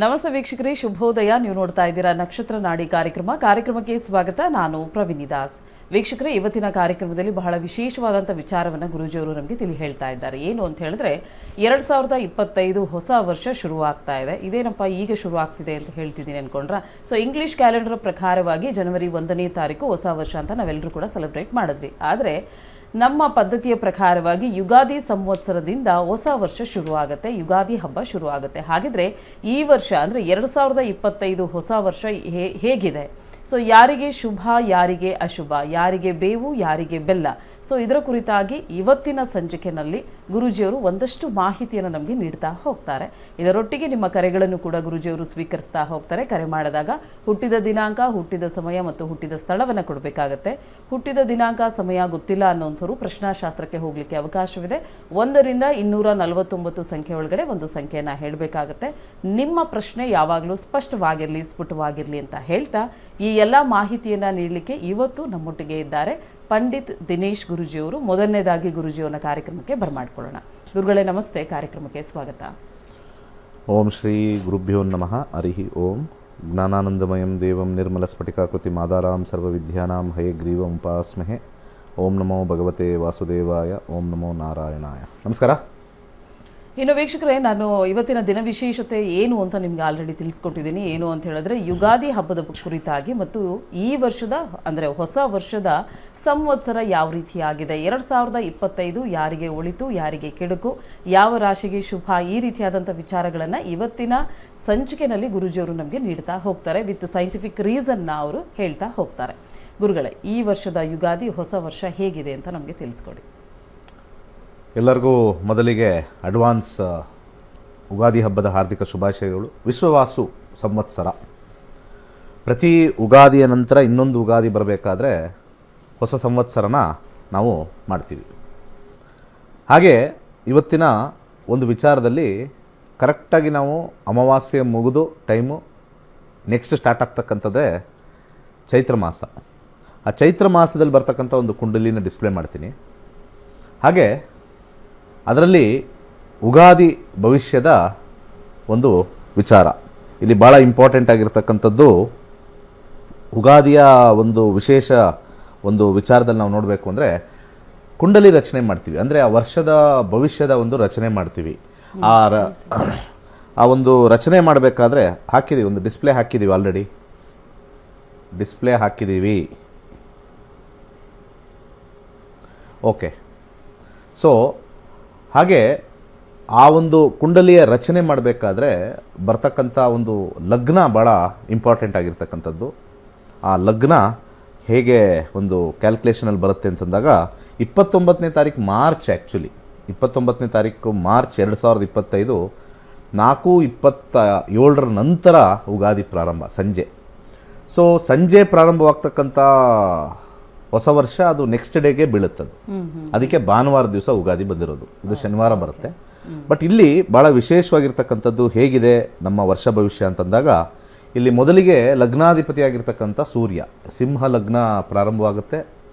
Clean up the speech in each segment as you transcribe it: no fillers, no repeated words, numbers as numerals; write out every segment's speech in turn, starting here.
ನಮಸ್ತೆ ವೀಕ್ಷಕರೇ, ಶುಭೋದಯ. ನೀವು ನೋಡ್ತಾ ಇದ್ದೀರಾ ನಕ್ಷತ್ರ ನಾಡಿ ಕಾರ್ಯಕ್ರಮಕ್ಕೆ ಸ್ವಾಗತ. ನಾನು ಪ್ರವೀಣಿ ದಾಸ್. ವೀಕ್ಷಕರೇ, ಇವತ್ತಿನ ಕಾರ್ಯಕ್ರಮದಲ್ಲಿ ಬಹಳ ವಿಶೇಷವಾದಂಥ ವಿಚಾರವನ್ನು ಗುರೂಜಿಯವರು ನಮಗೆ ತಿಳಿ ಹೇಳ್ತಾ ಇದ್ದಾರೆ. ಏನು ಅಂತ ಹೇಳಿದ್ರೆ 2025 ಹೊಸ ವರ್ಷ ಶುರುವಾಗ್ತಾ ಇದೆ. ಇದೇನಪ್ಪ ಈಗ ಶುರು ಆಗ್ತಿದೆ ಅಂತ ಹೇಳ್ತಿದ್ದೀನಿ ಅನ್ಕೊಂಡ್ರ. ಸೊ ಇಂಗ್ಲಿಷ್ ಕ್ಯಾಲೆಂಡರ್ ಪ್ರಕಾರವಾಗಿ ಜನವರಿ 1ನೇ ತಾರೀಕು ಹೊಸ ವರ್ಷ ಅಂತ ನಾವೆಲ್ಲರೂ ಕೂಡ ಸೆಲೆಬ್ರೇಟ್ ಮಾಡಿದ್ವಿ. ಆದರೆ ನಮ್ಮ ಪದ್ಧತಿಯ ಪ್ರಕಾರವಾಗಿ ಯುಗಾದಿ ಸಂವತ್ಸರದಿಂದ ಹೊಸ ವರ್ಷ ಶುರುವಾಗುತ್ತೆ, ಯುಗಾದಿ ಹಬ್ಬ ಶುರುವಾಗುತ್ತೆ. ಹಾಗಿದ್ರೆ ಈ ವರ್ಷ ಅಂದರೆ 2025 ಹೊಸ ವರ್ಷ ಹೇಗಿದೆ? ಸೊ ಯಾರಿಗೆ ಶುಭ, ಯಾರಿಗೆ ಅಶುಭ, ಯಾರಿಗೆ ಬೇವು, ಯಾರಿಗೆ ಬೆಲ್ಲ? ಸೊ ಇದರ ಕುರಿತಾಗಿ ಇವತ್ತಿನ ಸಂಚಿಕೆಯಲ್ಲಿ ಗುರೂಜಿಯವರು ಒಂದಷ್ಟು ಮಾಹಿತಿಯನ್ನು ನಮಗೆ ನೀಡ್ತಾ ಹೋಗ್ತಾರೆ. ಇದರೊಟ್ಟಿಗೆ ನಿಮ್ಮ ಕರೆಗಳನ್ನು ಕೂಡ ಗುರೂಜಿಯವರು ಸ್ವೀಕರಿಸ್ತಾ ಹೋಗ್ತಾರೆ. ಕರೆ ಮಾಡಿದಾಗ ಹುಟ್ಟಿದ ದಿನಾಂಕ, ಹುಟ್ಟಿದ ಸಮಯ ಮತ್ತು ಹುಟ್ಟಿದ ಸ್ಥಳವನ್ನು ಕೊಡಬೇಕಾಗತ್ತೆ. ಹುಟ್ಟಿದ ದಿನಾಂಕ, ಸಮಯ ಗೊತ್ತಿಲ್ಲ ಅನ್ನೋಂಥವ್ರು ಪ್ರಶ್ನಾಶಾಸ್ತ್ರಕ್ಕೆ ಹೋಗಲಿಕ್ಕೆ ಅವಕಾಶವಿದೆ. 1 ರಿಂದ 249 ಸಂಖ್ಯೆ ಒಳಗಡೆ ಒಂದು ಸಂಖ್ಯೆಯನ್ನು ಹೇಳಬೇಕಾಗತ್ತೆ. ನಿಮ್ಮ ಪ್ರಶ್ನೆ ಯಾವಾಗಲೂ ಸ್ಪಷ್ಟವಾಗಿರಲಿ, ಸ್ಫುಟವಾಗಿರಲಿ ಅಂತ ಹೇಳ್ತಾ ಈ ಎಲ್ಲ ಮಾಹಿತಿಯನ್ನು ನೀಡಲಿಕ್ಕೆ ಇವತ್ತು ನಮ್ಮೊಟ್ಟಿಗೆ ಇದ್ದಾರೆ ಪಂಡಿತ್ ದಿನೇಶ್ ಗುರೂಜಿಯವರು. ಮೊದಲನೇದಾಗಿ ಗುರೂಜಿಯವರ ಕಾರ್ಯಕ್ರಮಕ್ಕೆ ಬರಮಾಡ್ಕೊಳ್ಳೋಣ. ಗುರುಗಳೇ ನಮಸ್ತೆ, ಕಾರ್ಯಕ್ರಮಕ್ಕೆ ಸ್ವಾಗತ. ಓಂ ಶ್ರೀ ಗುರುಭ್ಯೋ ನಮಃ. ಹರಿ ಓಂ. ಜ್ಞಾನಾನಂದಮಯಂ ದೇವಂ ನಿರ್ಮಲ ಸ್ಫಟಿಕಾಕೃತಿ ಮಾದಾರಾಂ ಸರ್ವವಿದ್ಯಾನಾಂ ಹಯಗ್ರೀವಂ ಉಪಾಸ್ಮಹೆ. ಓಂ ನಮೋ ಭಗವತೆ ವಾಸುದೇವಾಯ. ಓಂ ನಮೋ ನಾರಾಯಣಾಯ. ನಮಸ್ಕಾರ. ಇನ್ನು ವೀಕ್ಷಕರೇ, ನಾನು ಇವತ್ತಿನ ದಿನ ವಿಶೇಷತೆ ಏನು ಅಂತ ನಿಮ್ಗೆ ಆಲ್ರೆಡಿ ತಿಳಿಸ್ಕೊಟ್ಟಿದ್ದೀನಿ. ಏನು ಅಂತ ಹೇಳಿದ್ರೆ ಯುಗಾದಿ ಹಬ್ಬದ ಕುರಿತಾಗಿ ಮತ್ತು ಈ ವರ್ಷದ ಅಂದರೆ ಹೊಸ ವರ್ಷದ ಸಂವತ್ಸರ ಯಾವ ರೀತಿಯಾಗಿದೆ, 2025 ಯಾರಿಗೆ ಒಳಿತು, ಯಾರಿಗೆ ಕೆಡುಕು, ಯಾವ ರಾಶಿಗೆ ಶುಭ, ಈ ರೀತಿಯಾದಂಥ ವಿಚಾರಗಳನ್ನು ಇವತ್ತಿನ ಸಂಚಿಕೆಯಲ್ಲಿ ಗುರೂಜಿಯವರು ನಮಗೆ ನೀಡ್ತಾ ಹೋಗ್ತಾರೆ. ವಿತ್ ಸೈಂಟಿಫಿಕ್ ರೀಸನ್ನ ಅವರು ಹೇಳ್ತಾ ಹೋಗ್ತಾರೆ. ಗುರುಗಳೇ, ಈ ವರ್ಷದ ಯುಗಾದಿ ಹೊಸ ವರ್ಷ ಹೇಗಿದೆ ಅಂತ ನಮಗೆ ತಿಳಿಸ್ಕೊಡಿ. ಎಲ್ಲರಿಗೂ ಮೊದಲಿಗೆ ಅಡ್ವಾನ್ಸ್ ಉಗಾದಿ ಹಬ್ಬದ ಹಾರ್ದಿಕ ಶುಭಾಶಯಗಳು. ವಿಶ್ವವಾಸು ಸಂವತ್ಸರ. ಪ್ರತಿ ಉಗಾದಿಯ ನಂತರ ಇನ್ನೊಂದು ಉಗಾದಿ ಬರಬೇಕಾದ್ರೆ ಹೊಸ ಸಂವತ್ಸರನ ನಾವು ಮಾಡ್ತೀವಿ. ಹಾಗೆ ಇವತ್ತಿನ ಒಂದು ವಿಚಾರದಲ್ಲಿ ಕರೆಕ್ಟಾಗಿ ನಾವು ಅಮಾವಾಸ್ಯೆ ಮುಗಿದು ಟೈಮು ನೆಕ್ಸ್ಟ್ ಸ್ಟಾರ್ಟ್ ಆಗ್ತಕ್ಕಂಥದ್ದೇ ಚೈತ್ರ ಮಾಸ. ಆ ಚೈತ್ರ ಮಾಸದಲ್ಲಿ ಬರ್ತಕ್ಕಂಥ ಒಂದು ಕುಂಡಲಿನ ಡಿಸ್ಪ್ಲೇ ಮಾಡ್ತೀನಿ. ಹಾಗೆ ಅದರಲ್ಲಿ ಉಗಾದಿ ಭವಿಷ್ಯದ ಒಂದು ವಿಚಾರ ಇಲ್ಲಿ ಭಾಳ ಇಂಪಾರ್ಟೆಂಟ್ ಆಗಿರ್ತಕ್ಕಂಥದ್ದು. ಉಗಾದಿಯ ಒಂದು ವಿಶೇಷ ಒಂದು ವಿಚಾರದಲ್ಲಿ ನಾವು ನೋಡಬೇಕು ಅಂದರೆ ಕುಂಡಲಿ ರಚನೆ ಮಾಡ್ತೀವಿ. ಅಂದರೆ ಆ ವರ್ಷದ ಭವಿಷ್ಯದ ಒಂದು ರಚನೆ ಮಾಡ್ತೀವಿ. ಆ ಒಂದು ರಚನೆ ಮಾಡಬೇಕಾದ್ರೆ ಹಾಕಿದ್ದೀವಿ, ಒಂದು ಡಿಸ್ಪ್ಲೇ ಹಾಕಿದ್ದೀವಿ, ಆಲ್ರೆಡಿ ಡಿಸ್ಪ್ಲೇ ಹಾಕಿದ್ದೀವಿ. ಓಕೆ. ಸೊ ಹಾಗೆ ಆ ಒಂದು ಕುಂಡಲಿಯ ರಚನೆ ಮಾಡಬೇಕಾದ್ರೆ ಬರ್ತಕ್ಕಂಥ ಒಂದು ಲಗ್ನ ಭಾಳ ಇಂಪಾರ್ಟೆಂಟ್ ಆಗಿರ್ತಕ್ಕಂಥದ್ದು. ಆ ಲಗ್ನ ಹೇಗೆ ಒಂದು ಕ್ಯಾಲ್ಕುಲೇಷನಲ್ಲಿ ಬರುತ್ತೆ ಅಂತಂದಾಗ 29ನೇ ತಾರೀಕು ಮಾರ್ಚ್, ಆ್ಯಕ್ಚುಲಿ 29ನೇ ತಾರೀಕು ಮಾರ್ಚ್ 2025 4:27 ನಂತರ ಉಗಾದಿ ಪ್ರಾರಂಭ ಸಂಜೆ. ಸೊ ಸಂಜೆ ಪ್ರಾರಂಭವಾಗ್ತಕ್ಕಂಥ ಹೊಸ ವರ್ಷ ಅದು ನೆಕ್ಸ್ಟ್ ಡೇಗೆ ಬೀಳುತ್ತದೆ. ಅದಕ್ಕೆ ಭಾನುವಾರ ದಿವಸ ಉಗಾದಿ ಬಂದಿರೋದು, ಇದು ಶನಿವಾರ ಬರುತ್ತೆ. ಬಟ್ ಇಲ್ಲಿ ಭಾಳ ವಿಶೇಷವಾಗಿರ್ತಕ್ಕಂಥದ್ದು ಹೇಗಿದೆ ನಮ್ಮ ವರ್ಷ ಭವಿಷ್ಯ ಅಂತಂದಾಗ ಇಲ್ಲಿ ಮೊದಲಿಗೆ ಲಗ್ನಾಧಿಪತಿಯಾಗಿರ್ತಕ್ಕಂಥ ಸೂರ್ಯ ಸಿಂಹ ಲಗ್ನ ಪ್ರಾರಂಭವಾಗುತ್ತೆ.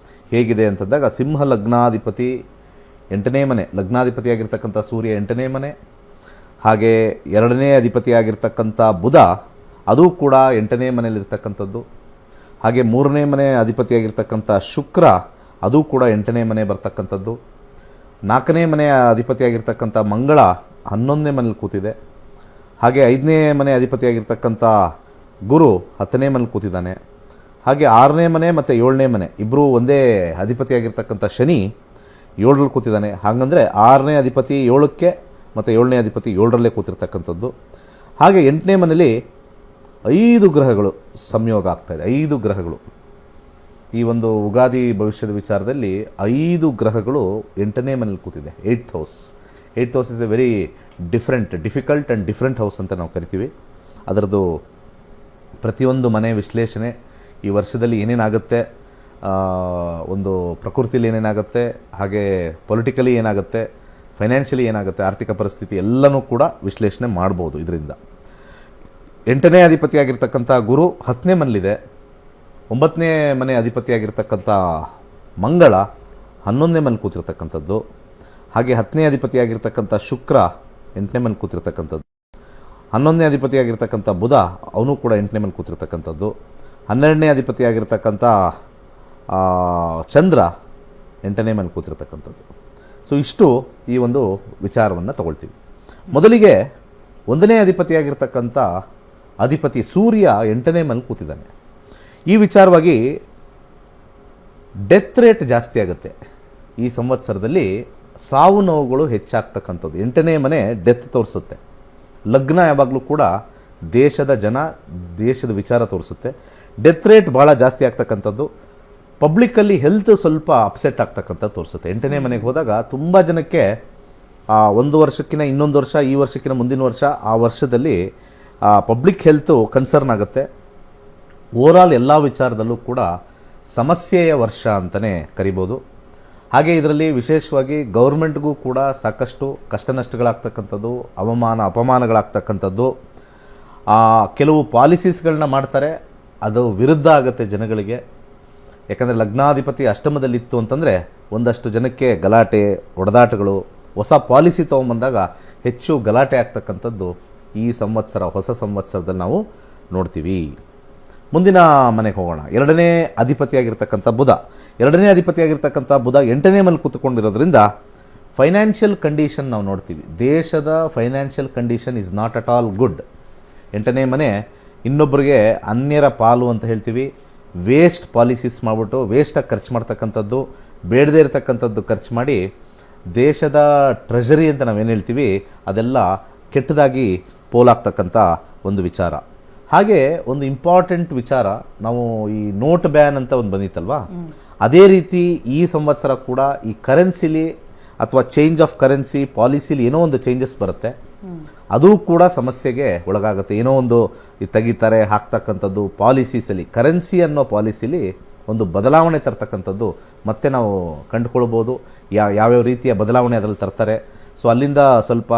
ಹೇಗಿದೆ ಅಂತಂದಾಗ ಸಿಂಹ ಲಗ್ನಾಧಿಪತಿ 8ನೇ ಮನೆ, ಲಗ್ನಾಧಿಪತಿಯಾಗಿರ್ತಕ್ಕಂಥ ಸೂರ್ಯ 8ನೇ ಮನೆ. ಹಾಗೆ 2ನೇ ಅಧಿಪತಿಯಾಗಿರ್ತಕ್ಕಂಥ ಬುಧ, ಅದು ಕೂಡ 8ನೇ ಮನೆಯಲ್ಲಿರ್ತಕ್ಕಂಥದ್ದು. ಹಾಗೆ 3ನೇ ಮನೆ ಅಧಿಪತಿಯಾಗಿರ್ತಕ್ಕಂಥ ಶುಕ್ರ, ಅದು ಕೂಡ 8ನೇ ಮನೆ ಬರ್ತಕ್ಕಂಥದ್ದು. 4ನೇ ಮನೆಯ ಅಧಿಪತಿಯಾಗಿರ್ತಕ್ಕಂಥ ಮಂಗಳ 11ನೇ ಮನೇಲಿ ಕೂತಿದೆ. ಹಾಗೆ 5ನೇ ಮನೆ ಅಧಿಪತಿಯಾಗಿರ್ತಕ್ಕಂಥ ಗುರು 10ನೇ ಮನೇಲಿ ಕೂತಿದ್ದಾನೆ. ಹಾಗೆ 6ನೇ ಮನೆ ಮತ್ತು 7ನೇ ಮನೆ ಇಬ್ಬರು ಒಂದೇ ಅಧಿಪತಿಯಾಗಿರ್ತಕ್ಕಂಥ ಶನಿ 7ರಲ್ಲಿ ಕೂತಿದ್ದಾನೆ. ಹಾಗಂದರೆ 6ನೇ ಅಧಿಪತಿ 7ಕ್ಕೆ ಮತ್ತು 7ನೇ ಅಧಿಪತಿ 7ರಲ್ಲೇ ಕೂತಿರ್ತಕ್ಕಂಥದ್ದು. ಹಾಗೆ 8ನೇ ಮನೇಲಿ 5 ಗ್ರಹಗಳು ಸಂಯೋಗ ಆಗ್ತಾಯಿದೆ. 5 ಗ್ರಹಗಳು ಈ ಒಂದು ಉಗಾದಿ ಭವಿಷ್ಯದ ವಿಚಾರದಲ್ಲಿ 5 ಗ್ರಹಗಳು 8ನೇ ಮನೇಲಿ ಕೂತಿದೆ. 8th house. 8th house is A very difficult and different house ಅಂತ ನಾವು ಕರಿತೀವಿ. ಅದರದ್ದು ಪ್ರತಿಯೊಂದು ಮನೆ ವಿಶ್ಲೇಷಣೆ, ಈ ವರ್ಷದಲ್ಲಿ ಏನೇನಾಗುತ್ತೆ, ಒಂದು ಪ್ರಕೃತಿಯಲ್ಲಿ ಏನೇನಾಗುತ್ತೆ, ಹಾಗೆ ಪೊಲಿಟಿಕಲಿ ಏನಾಗುತ್ತೆ, ಫೈನಾನ್ಷಿಯಲಿ ಏನಾಗುತ್ತೆ, ಆರ್ಥಿಕ ಪರಿಸ್ಥಿತಿ ಎಲ್ಲನೂ ಕೂಡ ವಿಶ್ಲೇಷಣೆ ಮಾಡ್ಬೋದು ಇದರಿಂದ. 8ನೇ ಅಧಿಪತಿಯಾಗಿರ್ತಕ್ಕಂಥ ಗುರು 10ನೇ ಮನೇಲಿದೆ. 9ನೇ ಮನೆ ಅಧಿಪತಿಯಾಗಿರ್ತಕ್ಕಂಥ ಮಂಗಳ 11ನೇ ಮನೆ ಕೂತಿರ್ತಕ್ಕಂಥದ್ದು. ಹಾಗೆ 10ನೇ ಅಧಿಪತಿಯಾಗಿರ್ತಕ್ಕಂಥ ಶುಕ್ರ 8ನೇ ಮನೆ ಕೂತಿರ್ತಕ್ಕಂಥದ್ದು. 11ನೇ ಅಧಿಪತಿಯಾಗಿರ್ತಕ್ಕಂಥ ಬುಧ ಅವನು ಕೂಡ 8ನೇ ಮನೆ ಕೂತಿರ್ತಕ್ಕಂಥದ್ದು. 12ನೇ ಅಧಿಪತಿಯಾಗಿರ್ತಕ್ಕಂಥ ಚಂದ್ರ 8ನೇ ಮನೆ ಕೂತಿರ್ತಕ್ಕಂಥದ್ದು. ಸೊ ಇಷ್ಟು ಈ ಒಂದು ವಿಚಾರವನ್ನು ತಗೊಳ್ತೀವಿ. ಮೊದಲಿಗೆ 1ನೇ ಅಧಿಪತಿಯಾಗಿರ್ತಕ್ಕಂಥ ಅಧಿಪತಿ ಸೂರ್ಯ 8ನೇ ಮನೆ ಕೂತಿದ್ದಾನೆ. ಈ ವಿಚಾರವಾಗಿ ಡೆತ್ ರೇಟ್ ಜಾಸ್ತಿ ಆಗುತ್ತೆ. ಈ ಸಂವತ್ಸರದಲ್ಲಿ ಸಾವು ನೋವುಗಳು ಹೆಚ್ಚಾಗ್ತಕ್ಕಂಥದ್ದು. 8ನೇ ಮನೆ ಡೆತ್ ತೋರಿಸುತ್ತೆ. ಲಗ್ನ ಯಾವಾಗಲೂ ಕೂಡ ದೇಶದ ವಿಚಾರ ತೋರಿಸುತ್ತೆ. ಡೆತ್ ರೇಟ್ ಭಾಳ ಜಾಸ್ತಿ ಆಗ್ತಕ್ಕಂಥದ್ದು. ಪಬ್ಲಿಕ್ಕಲ್ಲಿ ಹೆಲ್ತ್ ಸ್ವಲ್ಪ ಅಪ್ಸೆಟ್ ಆಗ್ತಕ್ಕಂಥದ್ದು ತೋರಿಸುತ್ತೆ. 8ನೇ ಮನೆಗೆ ಹೋದಾಗ ತುಂಬ ಜನಕ್ಕೆ ಒಂದು ವರ್ಷಕ್ಕಿಂತ ಇನ್ನೊಂದು ವರ್ಷ, ಈ ವರ್ಷಕ್ಕಿಂತ ಮುಂದಿನ ವರ್ಷ, ಆ ವರ್ಷದಲ್ಲಿ ಪಬ್ಲಿಕ್ ಹೆಲ್ತು ಕನ್ಸರ್ನ್ ಆಗುತ್ತೆ. ಓವರಾಲ್ ಎಲ್ಲ ವಿಚಾರದಲ್ಲೂ ಕೂಡ ಸಮಸ್ಯೆಯ ವರ್ಷ ಅಂತಲೇ ಕರಿಬೋದು. ಹಾಗೆ ಇದರಲ್ಲಿ ವಿಶೇಷವಾಗಿ ಗೌರ್ಮೆಂಟ್ಗೂ ಕೂಡ ಸಾಕಷ್ಟು ಕಷ್ಟ ನಷ್ಟಗಳಾಗ್ತಕ್ಕಂಥದ್ದು, ಅಪಮಾನಗಳಾಗ್ತಕ್ಕಂಥದ್ದು. ಕೆಲವು ಪಾಲಿಸೀಸ್ಗಳನ್ನ ಮಾಡ್ತಾರೆ, ಅದು ವಿರುದ್ಧ ಆಗುತ್ತೆ ಜನಗಳಿಗೆ. ಯಾಕಂದರೆ ಲಗ್ನಾಧಿಪತಿ ಅಷ್ಟಮದಲ್ಲಿತ್ತು ಅಂತಂದರೆ ಒಂದಷ್ಟು ಜನಕ್ಕೆ ಗಲಾಟೆ, ಹೊಡೆದಾಟಗಳು, ಹೊಸ ಪಾಲಿಸಿ ತೊಗೊಂಬಂದಾಗ ಹೆಚ್ಚು ಗಲಾಟೆ ಆಗ್ತಕ್ಕಂಥದ್ದು ಈ ಸಂವತ್ಸರ, ಹೊಸ ಸಂವತ್ಸರದಲ್ಲಿ ನಾವು ನೋಡ್ತೀವಿ. ಮುಂದಿನ ಮನೆಗೆ ಹೋಗೋಣ. 2ನೇ ಅಧಿಪತಿಯಾಗಿರ್ತಕ್ಕಂಥ ಬುಧ 8ನೇ ಮನೆ ಕೂತ್ಕೊಂಡಿರೋದ್ರಿಂದ ಫೈನಾನ್ಷಿಯಲ್ ಕಂಡೀಷನ್ ನಾವು ನೋಡ್ತೀವಿ. ದೇಶದ financial condition is not at all good. 8ನೇ ಮನೆ ಇನ್ನೊಬ್ಬರಿಗೆ ಅನ್ಯರ ಪಾಲು ಅಂತ ಹೇಳ್ತೀವಿ. ವೇಸ್ಟ್ ಪಾಲಿಸೀಸ್ ಮಾಡಿಬಿಟ್ಟು ವೇಸ್ಟಾಗಿ ಖರ್ಚು ಮಾಡ್ತಕ್ಕಂಥದ್ದು, ಬೇಡದೇ ಇರತಕ್ಕಂಥದ್ದು ಖರ್ಚು ಮಾಡಿ ದೇಶದ ಟ್ರೆಷರಿ ಅಂತ ನಾವೇನು ಹೇಳ್ತೀವಿ ಅದೆಲ್ಲ ಕೆಟ್ಟದಾಗಿ ಪೋಲಾಗ್ತಕ್ಕಂಥ ಒಂದು ವಿಚಾರ. ಹಾಗೆ ಒಂದು ಇಂಪಾರ್ಟೆಂಟ್ ವಿಚಾರ, ನಾವು ಈ ನೋಟ್ ಬ್ಯಾನ್ ಅಂತ ಒಂದು ಬಂದಿತ್ತಲ್ವಾ, ಅದೇ ರೀತಿ ಈ ಸಂವತ್ಸರ ಕೂಡ ಈ ಕರೆನ್ಸಿಲಿ ಅಥವಾ ಚೇಂಜ್ ಆಫ್ ಕರೆನ್ಸಿ ಪಾಲಿಸಿಲಿ ಏನೋ ಒಂದು ಚೇಂಜಸ್ ಬರುತ್ತೆ. ಅದು ಕೂಡ ಸಮಸ್ಯೆಗೆ ಒಳಗಾಗುತ್ತೆ. ಏನೋ ಒಂದು ತೆಗಿತಾರೆ ಹಾಕ್ತಕ್ಕಂಥದ್ದು ಪಾಲಿಸೀಸಲ್ಲಿ, ಕರೆನ್ಸಿ ಅನ್ನೋ ಪಾಲಿಸಿಲಿ ಒಂದು ಬದಲಾವಣೆ ತರ್ತಕ್ಕಂಥದ್ದು ಮತ್ತೆ ನಾವು ಕಂಡುಕೊಳ್ಬೋದು. ಯಾವ್ಯಾವ ರೀತಿಯ ಬದಲಾವಣೆ ಅದರಲ್ಲಿ ತರ್ತಾರೆ. ಸೊ ಅಲ್ಲಿಂದ ಸ್ವಲ್ಪ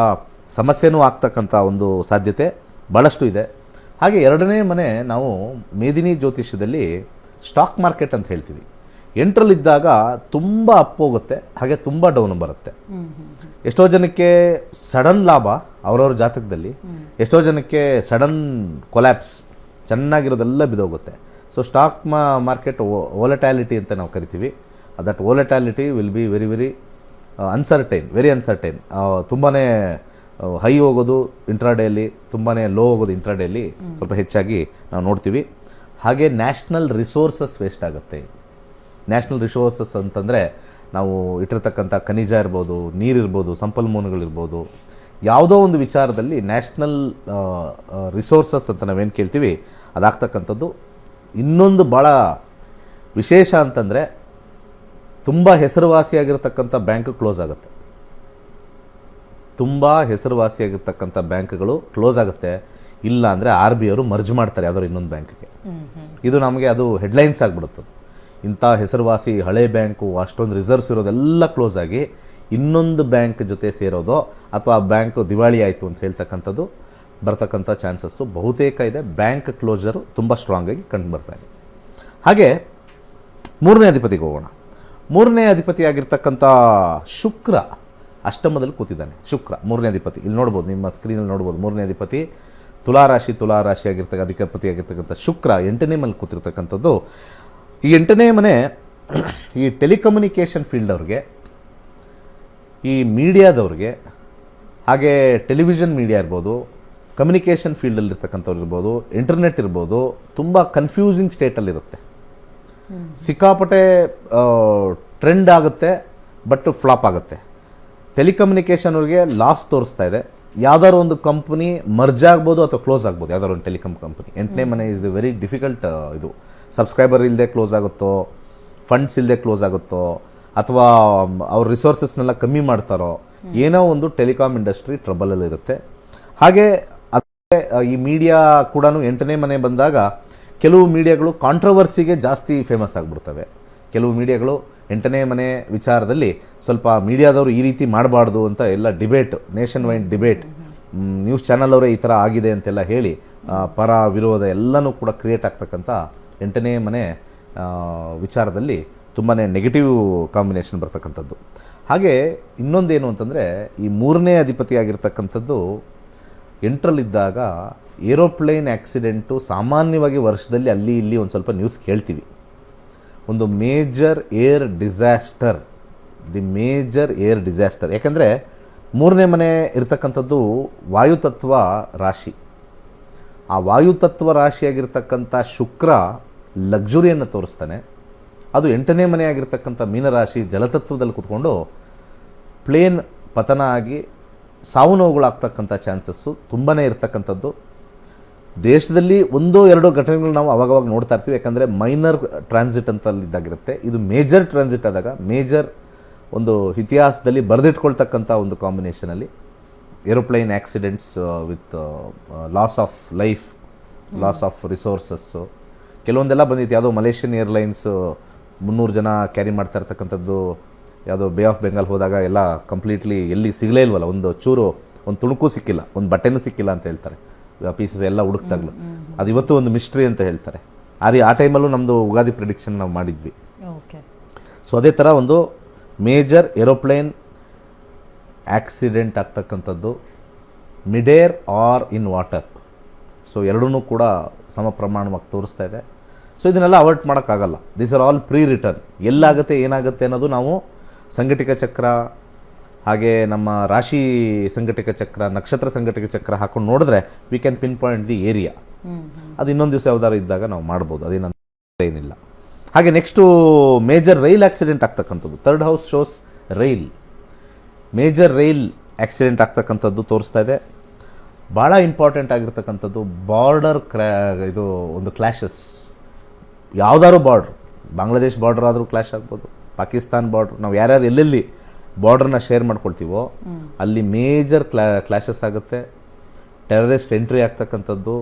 ಸಮಸ್ಯೆನೂ ಆಗ್ತಕ್ಕಂಥ ಒಂದು ಸಾಧ್ಯತೆ ಭಾಳಷ್ಟು ಇದೆ. ಹಾಗೆ 2ನೇ ಮನೆ ನಾವು ಮೇದಿನಿ ಜ್ಯೋತಿಷ್ಯದಲ್ಲಿ ಸ್ಟಾಕ್ ಮಾರ್ಕೆಟ್ ಅಂತ ಹೇಳ್ತೀವಿ. 8ರಲ್ಲಿದ್ದಾಗ ತುಂಬ ಅಪ್ ಹೋಗುತ್ತೆ, ಹಾಗೆ ತುಂಬ ಡೌನ್ ಬರುತ್ತೆ. ಎಷ್ಟೋ ಜನಕ್ಕೆ ಸಡನ್ ಲಾಭ ಅವರವ್ರ ಜಾತಕದಲ್ಲಿ, ಎಷ್ಟೋ ಜನಕ್ಕೆ ಸಡನ್ ಕೊಲ್ಯಾಪ್ಸ್, ಚೆನ್ನಾಗಿರೋದೆಲ್ಲ ಬಿದ್ದೋಗುತ್ತೆ. ಸೊ ಸ್ಟಾಕ್ ಮಾರ್ಕೆಟ್ ವೋಲಟ್ಯಾಲಿಟಿ ಅಂತ ನಾವು ಕರಿತೀವಿ. That volatility will be very very uncertain. ತುಂಬಾ ಹೈ ಹೋಗೋದು ಇಂಟ್ರಾಡೇಯಲ್ಲಿ, ತುಂಬಾ ಲೋ ಹೋಗೋದು ಇಂಟ್ರಾಡೇಯಲ್ಲಿ ಸ್ವಲ್ಪ ಹೆಚ್ಚಾಗಿ ನಾವು ನೋಡ್ತೀವಿ. ಹಾಗೆ ನ್ಯಾಷನಲ್ ರಿಸೋರ್ಸಸ್ ವೇಸ್ಟ್ ಆಗುತ್ತೆ. ನ್ಯಾಷನಲ್ ರಿಸೋರ್ಸಸ್ ಅಂತಂದರೆ ನಾವು ಇಟ್ಟಿರ್ತಕ್ಕಂಥ ಖನಿಜ ಇರ್ಬೋದು, ನೀರಿರ್ಬೋದು, ಸಂಪನ್ಮೂಲಗಳಿರ್ಬೋದು, ಯಾವುದೋ ಒಂದು ವಿಚಾರದಲ್ಲಿ ನ್ಯಾಷನಲ್ ರಿಸೋರ್ಸಸ್ ಅಂತ ನಾವೇನು ಕೇಳ್ತೀವಿ ಅದಾಗ್ತಕ್ಕಂಥದ್ದು. ಇನ್ನೊಂದು ಭಾಳ ವಿಶೇಷ ಅಂತಂದರೆ ತುಂಬ ಹೆಸರುವಾಸಿಯಾಗಿರ್ತಕ್ಕಂಥ ಬ್ಯಾಂಕ್ ಕ್ಲೋಸ್ ಆಗುತ್ತೆ. ತುಂಬ ಹೆಸರುವಾಸಿಯಾಗಿರ್ತಕ್ಕಂಥ ಬ್ಯಾಂಕ್ಗಳು ಕ್ಲೋಸ್ ಆಗುತ್ತೆ. ಇಲ್ಲ ಅಂದರೆ RBI ಅವರು ಮರ್ಜ್ ಮಾಡ್ತಾರೆ ಯಾವುದಾದ್ರು ಇನ್ನೊಂದು ಬ್ಯಾಂಕ್ಗೆ. ಇದು ನಮಗೆ ಅದು ಹೆಡ್ಲೈನ್ಸ್ ಆಗಿಬಿಡುತ್ತದೆ. ಇಂಥ ಹೆಸರುವಾಸಿ ಹಳೆ ಬ್ಯಾಂಕು, ಅಷ್ಟೊಂದು ರಿಸರ್ವ್ಸ್ ಇರೋದೆಲ್ಲ ಕ್ಲೋಸ್ ಆಗಿ ಇನ್ನೊಂದು ಬ್ಯಾಂಕ್ ಜೊತೆ ಸೇರೋದು ಅಥವಾ ಬ್ಯಾಂಕು ದಿವಾಳಿ ಆಯಿತು ಅಂತ ಹೇಳ್ತಕ್ಕಂಥದ್ದು ಬರ್ತಕ್ಕಂಥ ಚಾನ್ಸಸ್ಸು ಬಹುತೇಕ ಇದೆ. ಬ್ಯಾಂಕ್ ಕ್ಲೋಸರು ತುಂಬ ಸ್ಟ್ರಾಂಗ್ ಆಗಿ ಕಂಡು ಬರ್ತಾ ಇದೆ. ಹಾಗೆ 3ನೇ ಅಧಿಪತಿಗೆ ಹೋಗೋಣ. 3ನೇ ಅಧಿಪತಿಯಾಗಿರ್ತಕ್ಕಂಥ ಶುಕ್ರ ಅಷ್ಟಮದಲ್ಲಿ ಕೂತಿದ್ದಾನೆ. ಶುಕ್ರ 3ನೇ ಅಧಿಪತಿ, ಇಲ್ಲಿ ನೋಡ್ಬೋದು, ನಿಮ್ಮ ಸ್ಕ್ರೀನಲ್ಲಿ ನೋಡ್ಬೋದು. 3ನೇ ಅಧಿಪತಿ ತುಲಾರಾಶಿ ಅಧಿಪತಿಯಾಗಿರ್ತಕ್ಕಂಥ ಶುಕ್ರ 8ನೇ ಮನೆ ಕೂತಿರ್ತಕ್ಕಂಥದ್ದು. ಈ 8ನೇ ಮನೆ ಈ ಟೆಲಿಕಮ್ಯುನಿಕೇಷನ್ ಫೀಲ್ಡ್ ಅವ್ರಿಗೆ, ಈ ಮೀಡಿಯಾದವ್ರಿಗೆ, ಹಾಗೆ ಟೆಲಿವಿಷನ್ ಮೀಡಿಯಾ ಇರ್ಬೋದು, ಕಮ್ಯುನಿಕೇಷನ್ ಫೀಲ್ಡಲ್ಲಿರ್ತಕ್ಕಂಥವ್ರು ಇರ್ಬೋದು, ಇಂಟರ್ನೆಟ್ ಇರ್ಬೋದು, ತುಂಬ ಕನ್ಫ್ಯೂಸಿಂಗ್ ಸ್ಟೇಟಲ್ಲಿರುತ್ತೆ. ಸಿಕ್ಕಾಪಟ್ಟೆ ಟ್ರೆಂಡ್ ಆಗುತ್ತೆ, ಬಟ್ ಫ್ಲಾಪ್ ಆಗುತ್ತೆ. ಟೆಲಿಕಮ್ಯುನಿಕೇಷನ್ ಅವ್ರಿಗೆ ಲಾಸ್ ತೋರಿಸ್ತಾ ಇದೆ. ಯಾವ್ದಾದ್ರು ಒಂದು ಕಂಪ್ನಿ ಮರ್ಜ್ ಆಗ್ಬೋದು ಅಥವಾ ಕ್ಲೋಸ್ ಆಗ್ಬೋದು, ಯಾವ್ದಾದ್ರು ಒಂದು ಟೆಲಿಕಾಮ್ ಕಂಪ್ನಿ. 8ನೇ ಮನೆ ಇಸ್ ವೆರಿ ಡಿಫಿಕಲ್ಟ್. ಇದು ಸಬ್ಸ್ಕ್ರೈಬರ್ ಇಲ್ಲದೆ ಕ್ಲೋಸ್ ಆಗುತ್ತೋ, ಫಂಡ್ಸ್ ಇಲ್ಲದೆ ಕ್ಲೋಸ್ ಆಗುತ್ತೋ, ಅಥವಾ ಅವ್ರ ರಿಸೋರ್ಸಸ್ನೆಲ್ಲ ಕಮ್ಮಿ ಮಾಡ್ತಾರೋ, ಏನೋ ಒಂದು ಟೆಲಿಕಾಮ್ ಇಂಡಸ್ಟ್ರಿ ಟ್ರಬಲಲ್ಲಿರುತ್ತೆ. ಹಾಗೆ ಈ ಮೀಡಿಯಾ ಕೂಡ 8ನೇ ಮನೆ ಬಂದಾಗ ಕೆಲವು ಮೀಡಿಯಾಗಳು ಕಾಂಟ್ರವರ್ಸಿಗೆ ಜಾಸ್ತಿ ಫೇಮಸ್ ಆಗಿಬಿಡ್ತವೆ. ಕೆಲವು ಮೀಡಿಯಾಗಳು 8ನೇ ಮನೆ ವಿಚಾರದಲ್ಲಿ ಸ್ವಲ್ಪ ಮೀಡಿಯಾದವರು ಈ ರೀತಿ ಮಾಡಬಾರ್ದು ಅಂತ ಎಲ್ಲ debate, nation wide debate, news channel ಅವರೇ ಈ ಥರ ಆಗಿದೆ ಅಂತೆಲ್ಲ ಹೇಳಿ ಪರ ವಿರೋಧ ಎಲ್ಲನೂ ಕೂಡ ಕ್ರಿಯೇಟ್ ಆಗ್ತಕ್ಕಂಥ 8ನೇ ಮನೆ ವಿಚಾರದಲ್ಲಿ ತುಂಬಾ ನೆಗೆಟಿವ್ ಕಾಂಬಿನೇಷನ್ ಬರ್ತಕ್ಕಂಥದ್ದು. ಹಾಗೆ ಇನ್ನೊಂದೇನು ಅಂತಂದರೆ ಈ 3ನೇ ಅಧಿಪತಿಯಾಗಿರ್ತಕ್ಕಂಥದ್ದು ಎಂಟರಲ್ಲಿದ್ದಾಗ ಏರೋಪ್ಲೇನ್ ಆಕ್ಸಿಡೆಂಟು ಸಾಮಾನ್ಯವಾಗಿ ವರ್ಷದಲ್ಲಿ ಅಲ್ಲಿ ಇಲ್ಲಿ ಒಂದು ಸ್ವಲ್ಪ ನ್ಯೂಸ್ ಕೇಳ್ತೀವಿ. ಒಂದು ಮೇಜರ್ ಏರ್ ಡಿಸಾಸ್ಟರ್, ಯಾಕೆಂದರೆ ಮೂರನೇ ಮನೆ ಇರ್ತಕ್ಕಂಥದ್ದು ವಾಯುತತ್ವ ರಾಶಿ. ಆ ವಾಯುತತ್ವ ರಾಶಿಯಾಗಿರ್ತಕ್ಕಂಥ ಶುಕ್ರ ಲಕ್ಸುರಿಯನ್ನು ತೋರಿಸ್ತಾನೆ. ಅದು 8ನೇ ಮನೆಯಾಗಿರ್ತಕ್ಕಂಥ ಮೀನರಾಶಿ ಜಲತತ್ವದಲ್ಲಿ ಕೂತ್ಕೊಂಡು ಪ್ಲೇನ್ ಪತನ ಆಗಿ ಸಾವು ನೋವುಗಳಾಗ್ತಕ್ಕಂಥ ಚಾನ್ಸಸ್ಸು ತುಂಬಾ ಇರ್ತಕ್ಕಂಥದ್ದು. ದೇಶದಲ್ಲಿ 1-2 ಘಟನೆಗಳು ನಾವು ಅವಾಗವಾಗ ನೋಡ್ತಾ ಇರ್ತೀವಿ, ಯಾಕಂದರೆ ಮೈನರ್ ಟ್ರಾನ್ಸಿಟ್ ಅಂತಲ್ಲಿದ್ದಾಗಿರುತ್ತೆ. ಇದು ಮೇಜರ್ ಟ್ರಾನ್ಸಿಟ್ ಆದಾಗ ಮೇಜರ್ ಒಂದು ಇತಿಹಾಸದಲ್ಲಿ ಬರೆದಿಟ್ಕೊಳ್ತಕ್ಕಂಥ ಒಂದು ಕಾಂಬಿನೇಷನಲ್ಲಿ aeroplane accidents with loss of life, loss of resources ಕೆಲವೊಂದೆಲ್ಲ ಬಂದಿತ್ತು. ಯಾವುದೋ ಮಲೇಷಿಯನ್ ಏರ್ಲೈನ್ಸ್ 300 ಜನ ಕ್ಯಾರಿ ಮಾಡ್ತಾ ಇರ್ತಕ್ಕಂಥದ್ದು, ಯಾವುದೋ ಬೇ ಆಫ್ ಬೆಂಗಾಲ್ ಹೋದಾಗ ಎಲ್ಲ ಕಂಪ್ಲೀಟ್ಲಿ ಎಲ್ಲಿ ಸಿಗಲೇ ಇಲ್ವಲ್ಲ, ಒಂದು ಚೂರು ಒಂದು ತುಣುಕು ಸಿಕ್ಕಿಲ್ಲ, ಒಂದು ಬಟ್ಟೆನೂ ಸಿಕ್ಕಿಲ್ಲ ಅಂತ ಹೇಳ್ತಾರೆ. ಪೀಸಸ್ ಎಲ್ಲ ಹುಡುಕ್ದಾಗಲು ಅದು ಇವತ್ತು ಒಂದು ಮಿಸ್ಟ್ರಿ ಅಂತ ಹೇಳ್ತಾರೆ. ಆ ಟೈಮಲ್ಲೂ ನಮ್ಮದು ಉಗಾದಿ ಪ್ರಿಡಿಕ್ಷನ್ ನಾವು ಮಾಡಿದ್ವಿ. ಸೊ ಅದೇ ಥರ ಒಂದು ಮೇಜರ್ ಏರೋಪ್ಲೇನ್ ಆಕ್ಸಿಡೆಂಟ್ ಆಗ್ತಕ್ಕಂಥದ್ದು mid air or in water. So ಎರಡೂ ಕೂಡ ಸಮ ಪ್ರಮಾಣವಾಗಿ ತೋರಿಸ್ತಾ ಇದೆ. ಸೊ ಇದನ್ನೆಲ್ಲ ಅವಾಯ್ಡ್ ಮಾಡೋಕ್ಕಾಗಲ್ಲ. These are all pre return. ಎಲ್ಲಾಗುತ್ತೆ ಏನಾಗುತ್ತೆ ಅನ್ನೋದು ನಾವು ಸಂಘಟಿಕ ಚಕ್ರ, ಹಾಗೆ ನಮ್ಮ ರಾಶಿ ಸಂಘಟಿಕ ಚಕ್ರ, ನಕ್ಷತ್ರ ಸಂಘಟಿಕ ಚಕ್ರ ಹಾಕೊಂಡು ನೋಡಿದ್ರೆ we can pin point the area. ಅದು ಇನ್ನೊಂದು ದಿವಸ ಯಾವ್ದಾರು ಇದ್ದಾಗ ನಾವು ಮಾಡ್ಬೋದು, ಅದೇನಿಲ್ಲ. ಹಾಗೆ ನೆಕ್ಸ್ಟು ಮೇಜರ್ ರೈಲ್ ಆಕ್ಸಿಡೆಂಟ್ ಆಗ್ತಕ್ಕಂಥದ್ದು. 3rd house shows rail. Major rail accident ಆಗ್ತಕ್ಕಂಥದ್ದು ತೋರಿಸ್ತಾ ಇದೆ. ಭಾಳ ಇಂಪಾರ್ಟೆಂಟ್ ಆಗಿರ್ತಕ್ಕಂಥದ್ದು ಬಾರ್ಡರ್ ಇದು ಒಂದು ಕ್ಲಾಶಸ್. ಯಾವುದಾದ್ರು ಬಾರ್ಡ್ರ್, ಬಾಂಗ್ಲಾದೇಶ್ ಬಾರ್ಡ್ರ್ ಆದರೂ ಕ್ಲಾಶ್ ಆಗ್ಬೋದು, ಪಾಕಿಸ್ತಾನ್ ಬಾರ್ಡ್ರ್, ನಾವು ಯಾರ್ಯಾರು ಎಲ್ಲೆಲ್ಲಿ ಬಾರ್ಡ್ರನ್ನ ಶೇರ್ ಮಾಡ್ಕೊಳ್ತೀವೋ ಅಲ್ಲಿ ಮೇಜರ್ ಕ್ಲಾಶಸ್ ಆಗುತ್ತೆ. ಟೆರರಿಸ್ಟ್ ಎಂಟ್ರಿ ಆಗ್ತಕ್ಕಂಥದ್ದು,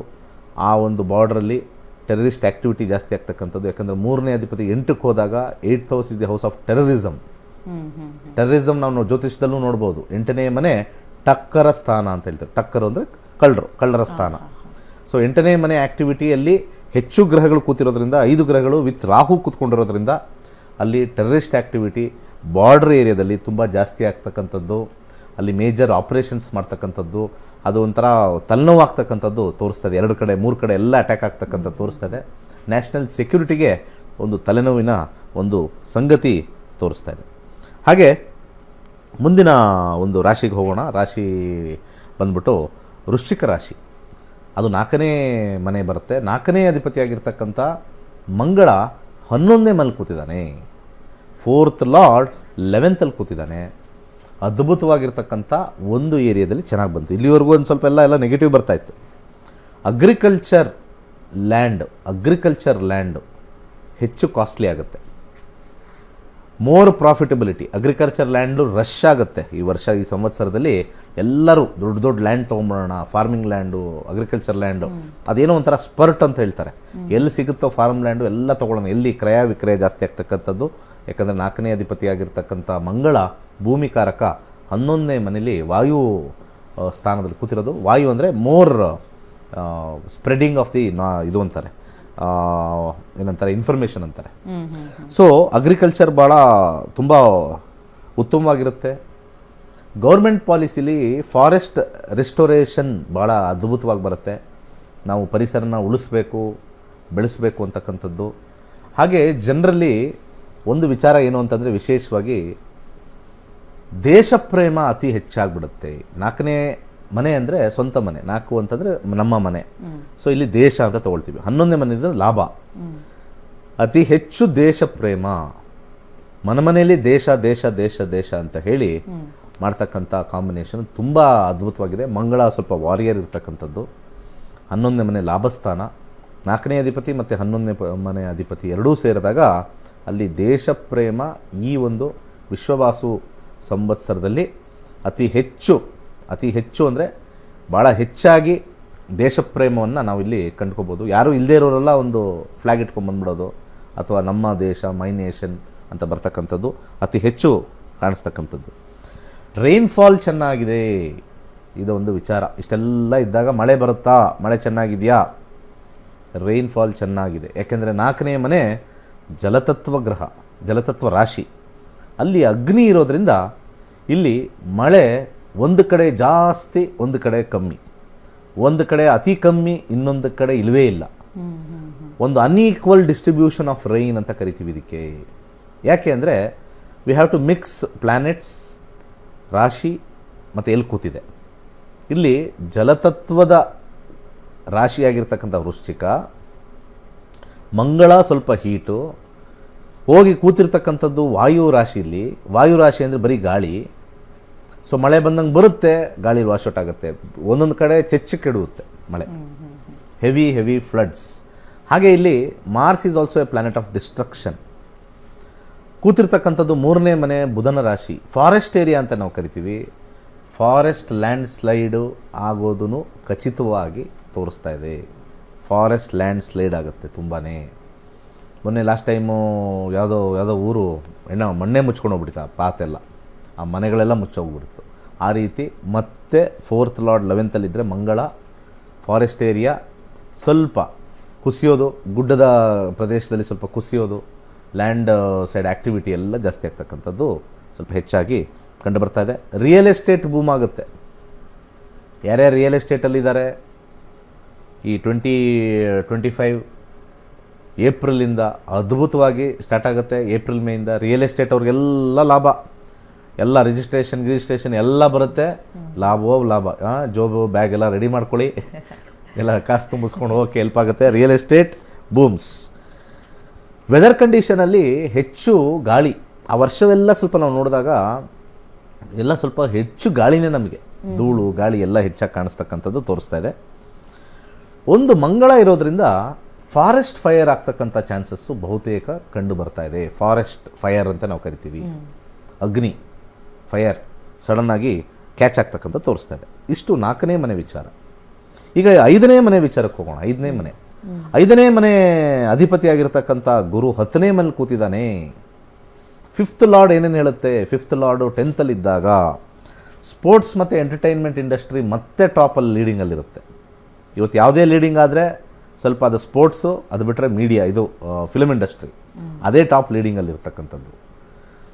ಆ ಒಂದು ಬಾರ್ಡ್ರಲ್ಲಿ ಟೆರರಿಸ್ಟ್ ಆ್ಯಕ್ಟಿವಿಟಿ ಜಾಸ್ತಿ ಆಗ್ತಕ್ಕಂಥದ್ದು. ಯಾಕಂದರೆ 3ನೇ ಅಧಿಪತಿ 8ಕ್ಕೆ ಹೋದಾಗ 8th house is the house of terrorism. Terrorism ನಾವು ಜ್ಯೋತಿಷದಲ್ಲೂ ನೋಡ್ಬೋದು. 8ನೇ ಮನೆ ಟಕ್ಕರ ಸ್ಥಾನ ಅಂತ ಹೇಳ್ತಾರೆ. ಟಕ್ಕರು ಅಂದರೆ ಕಳ್ಳರ ಸ್ಥಾನ. ಸೊ 8ನೇ ಮನೆ ಆ್ಯಕ್ಟಿವಿಟಿಯಲ್ಲಿ ಹೆಚ್ಚು ಗ್ರಹಗಳು ಕೂತಿರೋದ್ರಿಂದ, 5 ಗ್ರಹಗಳು ವಿತ್ ರಾಹು ಕೂತ್ಕೊಂಡಿರೋದ್ರಿಂದ ಅಲ್ಲಿ ಟೆರರಿಸ್ಟ್ ಆ್ಯಕ್ಟಿವಿಟಿ ಬಾರ್ಡರ್ ಏರಿಯಾದಲ್ಲಿ ತುಂಬ ಜಾಸ್ತಿ ಆಗ್ತಕ್ಕಂಥದ್ದು, ಅಲ್ಲಿ ಮೇಜರ್ ಆಪರೇಷನ್ಸ್ ಮಾಡ್ತಕ್ಕಂಥದ್ದು, ಅದು ಒಂಥರ ತಲೆನೋವಾಗ್ತಕ್ಕಂಥದ್ದು ತೋರಿಸ್ತದೆ. 2 ಕಡೆ 3 ಕಡೆ ಎಲ್ಲ ಅಟ್ಯಾಕ್ ಆಗ್ತಕ್ಕಂಥದ್ದು ತೋರಿಸ್ತದೆ. ನ್ಯಾಷನಲ್ ಸೆಕ್ಯೂರಿಟಿಗೆ ಒಂದು ತಲೆನೋವಿನ ಒಂದು ಸಂಗತಿ ತೋರಿಸ್ತಾ ಇದೆ. ಹಾಗೆ ಮುಂದಿನ ಒಂದು ರಾಶಿಗೆ ಹೋಗೋಣ. ರಾಶಿ ಬಂದ್ಬಿಟ್ಟು ವೃಶ್ಚಿಕ ರಾಶಿ. ಅದು 4ನೇ ಮನೆ ಬರುತ್ತೆ. 4ನೇ ಅಧಿಪತಿಯಾಗಿರ್ತಕ್ಕಂಥ ಮಂಗಳ 11ನೇ ಮನೇಲಿ ಕೂತಿದ್ದಾನೆ. 4th ಲಾರ್ಡ್ 11th ಕೂತಿದ್ದಾನೆ. ಅದ್ಭುತವಾಗಿರ್ತಕ್ಕಂಥ ಒಂದು ಏರಿಯಾದಲ್ಲಿ ಚೆನ್ನಾಗಿ ಬಂತು. ಇಲ್ಲಿವರೆಗೂ ಒಂದು ಸ್ವಲ್ಪ ಎಲ್ಲ ನೆಗೆಟಿವ್ ಬರ್ತಾಯಿತ್ತು. ಅಗ್ರಿಕಲ್ಚರ್ ಲ್ಯಾಂಡು ಹೆಚ್ಚು ಕಾಸ್ಟ್ಲಿ ಆಗುತ್ತೆ. More profitability. Agriculture land rush ಆಗುತ್ತೆ ಈ ವರ್ಷ, ಈ ಸಂವತ್ಸರದಲ್ಲಿ. ಎಲ್ಲರೂ ದೊಡ್ಡ ಲ್ಯಾಂಡ್ ತೊಗೊಂಬಿಡೋಣ, ಫಾರ್ಮಿಂಗ್ ಲ್ಯಾಂಡು, ಅಗ್ರಿಕಲ್ಚರ್ ಲ್ಯಾಂಡು, ಅದೇನೋ ಒಂಥರ ಸ್ಪರ್ಟ್ ಅಂತ ಹೇಳ್ತಾರೆ. ಎಲ್ಲಿ ಸಿಗುತ್ತೋ ಫಾರ್ಮ್ ಲ್ಯಾಂಡು ಎಲ್ಲ ತೊಗೊಳ್ಳೋಣ. ಎಲ್ಲಿ ಕ್ರಯ ವಿಕ್ರಯ ಜಾಸ್ತಿ ಆಗ್ತಕ್ಕಂಥದ್ದು. ಯಾಕಂದರೆ 4ನೇ ಅಧಿಪತಿಯಾಗಿರ್ತಕ್ಕಂಥ ಮಂಗಳ ಭೂಮಿಕಾರಕ 11ನೇ ಮನೇಲಿ ವಾಯು ಸ್ಥಾನದಲ್ಲಿ ಕೂತಿರೋದು. ವಾಯು ಅಂದರೆ ಮೋರ್ ಸ್ಪ್ರೆಡಿಂಗ್ ಆಫ್ ದಿ ಇದು ಅಂತಾರೆ, ಏನಂತಾರೆ, ಇನ್ಫಾರ್ಮೇಷನ್ ಅಂತಾರೆ. ಸೊ ಅಗ್ರಿಕಲ್ಚರ್ ಭಾಳ ತುಂಬ ಉತ್ತಮವಾಗಿರುತ್ತೆ. ಗೌರ್ಮೆಂಟ್ ಪಾಲಿಸಿಲಿ ಫಾರೆಸ್ಟ್ ರೆಸ್ಟೋರೇಷನ್ ಭಾಳ ಅದ್ಭುತವಾಗಿ ಬರುತ್ತೆ. ನಾವು ಪರಿಸರನ ಉಳಿಸ್ಬೇಕು, ಬೆಳೆಸಬೇಕು ಅಂತಕ್ಕಂಥದ್ದು. ಹಾಗೆ ಜನರಲ್ಲಿ ಒಂದು ವಿಚಾರ ಏನು ಅಂತಂದರೆ, ವಿಶೇಷವಾಗಿ ದೇಶ ಪ್ರೇಮ ಅತಿ ಹೆಚ್ಚಾಗ್ಬಿಡುತ್ತೆ. 4ನೇ ಮನೆ ಅಂದರೆ ಸ್ವಂತ ಮನೆ, 4 ಅಂತಂದರೆ ನಮ್ಮ ಮನೆ. ಸೊ ಇಲ್ಲಿ ದೇಶ ಅಂತ ತೊಗೊಳ್ತೀವಿ. 11ನೇ ಮನೆ ಅಂದರೆ ಲಾಭ. ಅತಿ ಹೆಚ್ಚು ದೇಶ ಪ್ರೇಮ, ಮನೆಯಲ್ಲಿ ದೇಶ ದೇಶ ದೇಶ ದೇಶ ಅಂತ ಹೇಳಿ ಮಾಡ್ತಕ್ಕಂಥ ಕಾಂಬಿನೇಷನ್ ತುಂಬ ಅದ್ಭುತವಾಗಿದೆ. ಮಂಗಳ ಸ್ವಲ್ಪ ವಾರಿಯರ್ ಇರ್ತಕ್ಕಂಥದ್ದು. 11ನೇ ಮನೆ ಲಾಭಸ್ಥಾನ. 4ನೇ ಅಧಿಪತಿ ಮತ್ತು 11ನೇ ಮನೆ ಅಧಿಪತಿ ಎರಡೂ ಸೇರಿದಾಗ ಅಲ್ಲಿ ದೇಶ ಪ್ರೇಮ ಈ ಒಂದು ವಿಶ್ವವಾಸು ಸಂವತ್ಸರದಲ್ಲಿ ಅತಿ ಹೆಚ್ಚು ಅಂದರೆ ಭಾಳ ಹೆಚ್ಚಾಗಿ ದೇಶಪ್ರೇಮವನ್ನು ನಾವಿಲ್ಲಿ ಕಂಡ್ಕೋಬೋದು. ಯಾರೂ ಇಲ್ಲದೇ ಇರೋರೆಲ್ಲ ಒಂದು ಫ್ಲ್ಯಾಗ್ ಇಟ್ಕೊಂಡ್ಬಂದ್ಬಿಡೋದು, ಅಥವಾ ನಮ್ಮ ದೇಶ ಮೈ ನೇಷನ್ ಅಂತ ಬರ್ತಕ್ಕಂಥದ್ದು ಅತಿ ಹೆಚ್ಚು ಕಾಣಿಸ್ತಕ್ಕಂಥದ್ದು. ರೈನ್ಫಾಲ್ ಚೆನ್ನಾಗಿದೆ, ಇದೊಂದು ವಿಚಾರ. ಇಷ್ಟೆಲ್ಲ ಇದ್ದಾಗ ಮಳೆ ಬರುತ್ತಾ, ಮಳೆ ಚೆನ್ನಾಗಿದೆಯಾ? ರೈನ್ಫಾಲ್ ಚೆನ್ನಾಗಿದೆ. ಯಾಕೆಂದರೆ 4ನೇ ಮನೆ ಜಲತತ್ವ ಗ್ರಹ, ಜಲತತ್ವ ರಾಶಿ. ಅಲ್ಲಿ ಅಗ್ನಿ ಇರೋದ್ರಿಂದ ಇಲ್ಲಿ ಮಳೆ ಒಂದು ಕಡೆ ಜಾಸ್ತಿ, ಒಂದು ಕಡೆ ಕಮ್ಮಿ. ಒಂದು ಕಡೆ ಅತಿ ಕಮ್ಮಿ, ಇನ್ನೊಂದು ಕಡೆ ಇಲ್ಲವೇ ಇಲ್ಲ. ಒಂದು ಅನ್ಈಕ್ವಲ್ ಡಿಸ್ಟ್ರಿಬ್ಯೂಷನ್ ಆಫ್ ರೈನ್ ಅಂತ ಕರಿತೀವಿ ಇದಕ್ಕೆ. ಯಾಕೆ ಅಂದರೆ we have to mix planets, ರಾಶಿ ಮತ್ತು ಎಲ್ಲಿ ಕೂತಿದೆ. ಇಲ್ಲಿ ಜಲತತ್ವದ ರಾಶಿಯಾಗಿರ್ತಕ್ಕಂಥ ವೃಶ್ಚಿಕ, ಮಂಗಳ ಸ್ವಲ್ಪ ಹೀಟು, ಹೋಗಿ ಕೂತಿರ್ತಕ್ಕಂಥದ್ದು ವಾಯು ರಾಶಿಯಲ್ಲಿ. ವಾಯು ರಾಶಿ ಅಂದರೆ ಬರೀ ಗಾಳಿ. ಸೊ ಮಳೆ ಬಂದಂಗೆ ಬರುತ್ತೆ, ಗಾಳಿ ವಾಶ್ ಔಟ್ ಆಗುತ್ತೆ, ಒಂದೊಂದು ಕಡೆ ಕೆಡುತ್ತೆ ಮಳೆ, ಹೆವಿ ಫ್ಲಡ್ಸ್. ಹಾಗೆ ಇಲ್ಲಿ Mars is also a planet of destruction. ಕೂತಿರ್ತಕ್ಕಂಥದ್ದು 3ನೇ ಮನೆ ಬುಧನ ರಾಶಿ, ಫಾರೆಸ್ಟ್ ಏರಿಯಾ ಅಂತ ನಾವು ಕರಿತೀವಿ. ಫಾರೆಸ್ಟ್ ಲ್ಯಾಂಡ್ ಸ್ಲೈಡು ಆಗೋದನ್ನು ಖಚಿತವಾಗಿ ತೋರಿಸ್ತಾ ಇದೆ. ಫಾರೆಸ್ಟ್ ಲ್ಯಾಂಡ್ ಸ್ಲೈಡ್ ಆಗುತ್ತೆ ತುಂಬಾ. ಮೊನ್ನೆ ಲಾಸ್ಟ್ ಟೈಮು ಯಾವುದೋ ಊರು ಮಣ್ಣೆ ಮುಚ್ಕೊಂಡು ಹೋಗ್ಬಿಡ್ತು, ಆ ಪಾತೆಲ್ಲ, ಆ ಮನೆಗಳೆಲ್ಲ ಮುಚ್ಚೋಗ್ಬಿಡ್ತು. ಆ ರೀತಿ ಮತ್ತೆ 4th ಲಾರ್ಡ್ 11th ಮಂಗಳ, ಫಾರೆಸ್ಟ್ ಏರಿಯಾ ಸ್ವಲ್ಪ ಕುಸಿಯೋದು, ಗುಡ್ಡದ ಪ್ರದೇಶದಲ್ಲಿ ಸ್ವಲ್ಪ ಕುಸಿಯೋದು, ಲ್ಯಾಂಡ್ ಸೈಡ್ ಆ್ಯಕ್ಟಿವಿಟಿ ಎಲ್ಲ ಜಾಸ್ತಿ ಆಗ್ತಕ್ಕಂಥದ್ದು ಸ್ವಲ್ಪ ಹೆಚ್ಚಾಗಿ ಕಂಡು ಬರ್ತಾ ಇದೆ. ರಿಯಲ್ ಎಸ್ಟೇಟ್ ಬೂಮ್ ಆಗುತ್ತೆ. ಯಾರ್ಯಾರು ರಿಯಲ್ ಎಸ್ಟೇಟಲ್ಲಿದ್ದಾರೆ ಈ 2025 ಏಪ್ರಿಲಿಂದ ಅದ್ಭುತವಾಗಿ ಸ್ಟಾರ್ಟ್ ಆಗುತ್ತೆ. ಏಪ್ರಿಲ್ ಮೇಯಿಂದ ರಿಯಲ್ ಎಸ್ಟೇಟ್ ಅವ್ರಿಗೆಲ್ಲ ಲಾಭ, ಎಲ್ಲ ರಿಜಿಸ್ಟ್ರೇಷನ್ ಎಲ್ಲ ಬರುತ್ತೆ. ಲಾಭವೋ ಲಾಭ. ಜೋಬು ಬ್ಯಾಗ್ ಎಲ್ಲ ರೆಡಿ ಮಾಡ್ಕೊಳ್ಳಿ, ಎಲ್ಲ ಕಾಸು ತುಂಬಿಸ್ಕೊಂಡು ಹೋಗೋಕ್ಕೆ ಹೆಲ್ಪ್ ಆಗುತ್ತೆ. Real estate booms. ವೆದರ್ ಕಂಡೀಷನಲ್ಲಿ ಹೆಚ್ಚು ಗಾಳಿ. ಆ ವರ್ಷವೆಲ್ಲ ಸ್ವಲ್ಪ ನಾವು ನೋಡಿದಾಗ ಎಲ್ಲ ಸ್ವಲ್ಪ ಹೆಚ್ಚು ಗಾಳಿನೇ ನಮಗೆ, ಧೂಳು ಗಾಳಿ ಎಲ್ಲ ಹೆಚ್ಚಾಗಿ ಕಾಣಿಸ್ತಕ್ಕಂಥದ್ದು ತೋರಿಸ್ತಾ ಇದೆ. ಒಂದು ಮಂಗಳ ಇರೋದ್ರಿಂದ ಫಾರೆಸ್ಟ್ ಫೈರ್ ಆಗ್ತಕ್ಕಂಥ ಚಾನ್ಸಸ್ಸು ಬಹುತೇಕ ಕಂಡು ಬರ್ತಾ ಇದೆ. ಫಾರೆಸ್ಟ್ ಫೈರ್ ಅಂತ ನಾವು ಕರಿತೀವಿ. ಅಗ್ನಿ ಫೈರ್ ಸಡನ್ನಾಗಿ ಕ್ಯಾಚ್ ಆಗ್ತಕ್ಕಂಥ ತೋರಿಸ್ತಾ ಇದೆ. ಇಷ್ಟು 4ನೇ ಮನೆ ವಿಚಾರ. ಈಗ 5ನೇ ಮನೆ ವಿಚಾರಕ್ಕೆ ಹೋಗೋಣ. 5ನೇ ಮನೆ ಅಧಿಪತಿಯಾಗಿರ್ತಕ್ಕಂಥ ಗುರು 10ನೇ ಮನೇಲಿ ಕೂತಿದ್ದಾನೆ. 5th ಲಾರ್ಡ್ ಏನೇನು ಹೇಳುತ್ತೆ? 5th ಲಾರ್ಡು 10th ಸ್ಪೋರ್ಟ್ಸ್ ಮತ್ತು ಎಂಟರ್ಟೈನ್ಮೆಂಟ್ ಇಂಡಸ್ಟ್ರಿ ಮತ್ತೆ ಟಾಪಲ್ಲಿ ಲೀಡಿಂಗಲ್ಲಿರುತ್ತೆ. ಇವತ್ತು ಯಾವುದೇ ಲೀಡಿಂಗ್ ಆದರೆ ಸ್ವಲ್ಪ ಅದು ಸ್ಪೋರ್ಟ್ಸು, ಅದು ಬಿಟ್ಟರೆ ಮೀಡಿಯಾ, ಇದು ಫಿಲ್ಮ್ ಇಂಡಸ್ಟ್ರಿ, ಅದೇ ಟಾಪ್ ಲೀಡಿಂಗಲ್ಲಿರ್ತಕ್ಕಂಥದ್ದು.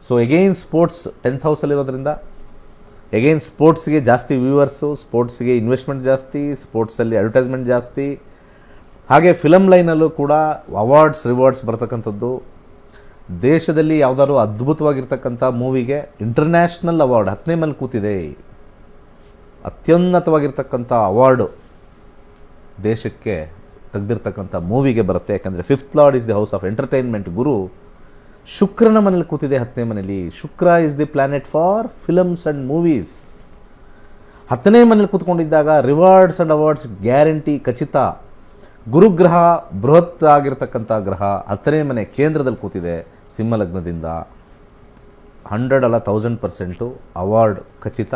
ಸೊ ಎಗೈನ್ ಸ್ಪೋರ್ಟ್ಸ್ 10th ಹೌಸಲ್ಲಿರೋದ್ರಿಂದ ಎಗೈನ್ ಸ್ಪೋರ್ಟ್ಸ್ಗೆ ಜಾಸ್ತಿ ವ್ಯೂವರ್ಸು, ಸ್ಪೋರ್ಟ್ಸ್ಗೆ ಇನ್ವೆಸ್ಟ್ಮೆಂಟ್ ಜಾಸ್ತಿ, ಸ್ಪೋರ್ಟ್ಸಲ್ಲಿ ಅಡ್ವರ್ಟೈಸ್ಮೆಂಟ್ ಜಾಸ್ತಿ. ಹಾಗೆ ಫಿಲಮ್ ಲೈನಲ್ಲೂ ಕೂಡ ಅವಾರ್ಡ್ಸ್ ರಿವಾರ್ಡ್ಸ್ ಬರ್ತಕ್ಕಂಥದ್ದು. ದೇಶದಲ್ಲಿ ಯಾವುದಾದ್ರು ಅದ್ಭುತವಾಗಿರ್ತಕ್ಕಂಥ ಮೂವಿಗೆ ಇಂಟರ್ನ್ಯಾಷನಲ್ ಅವಾರ್ಡ್ 10ನೇ ಮನೇಲಿ ಕೂತಿದೆ. ಅತ್ಯುನ್ನತವಾಗಿರ್ತಕ್ಕಂಥ ಅವಾರ್ಡು ದೇಶಕ್ಕೆ ತೆಗೆದಿರ್ತಕ್ಕಂಥ ಮೂವಿಗೆ ಬರುತ್ತೆ. ಯಾಕಂದರೆ 5th lord is the house of entertainment. Guru ಶುಕ್ರನ ಮನೇಲಿ ಕೂತಿದೆ 10ನೇ ಮನೇಲಿ. Shukra is the planet for films and movies. 10ನೇ ಮನೇಲಿ ಕೂತ್ಕೊಂಡಿದ್ದಾಗ ರಿವಾರ್ಡ್ಸ್ ಆ್ಯಂಡ್ ಅವಾರ್ಡ್ಸ್ ಗ್ಯಾರಂಟಿ ಖಚಿತ. ಗುರುಗ್ರಹ ಬೃಹತ್ ಆಗಿರ್ತಕ್ಕಂಥ ಗ್ರಹ 10ನೇ ಮನೆ ಕೇಂದ್ರದಲ್ಲಿ ಕೂತಿದೆ ಸಿಂಹಲಗ್ನದಿಂದ. 100 ಅಲ್ಲ 1000% ಅವಾರ್ಡ್ ಖಚಿತ.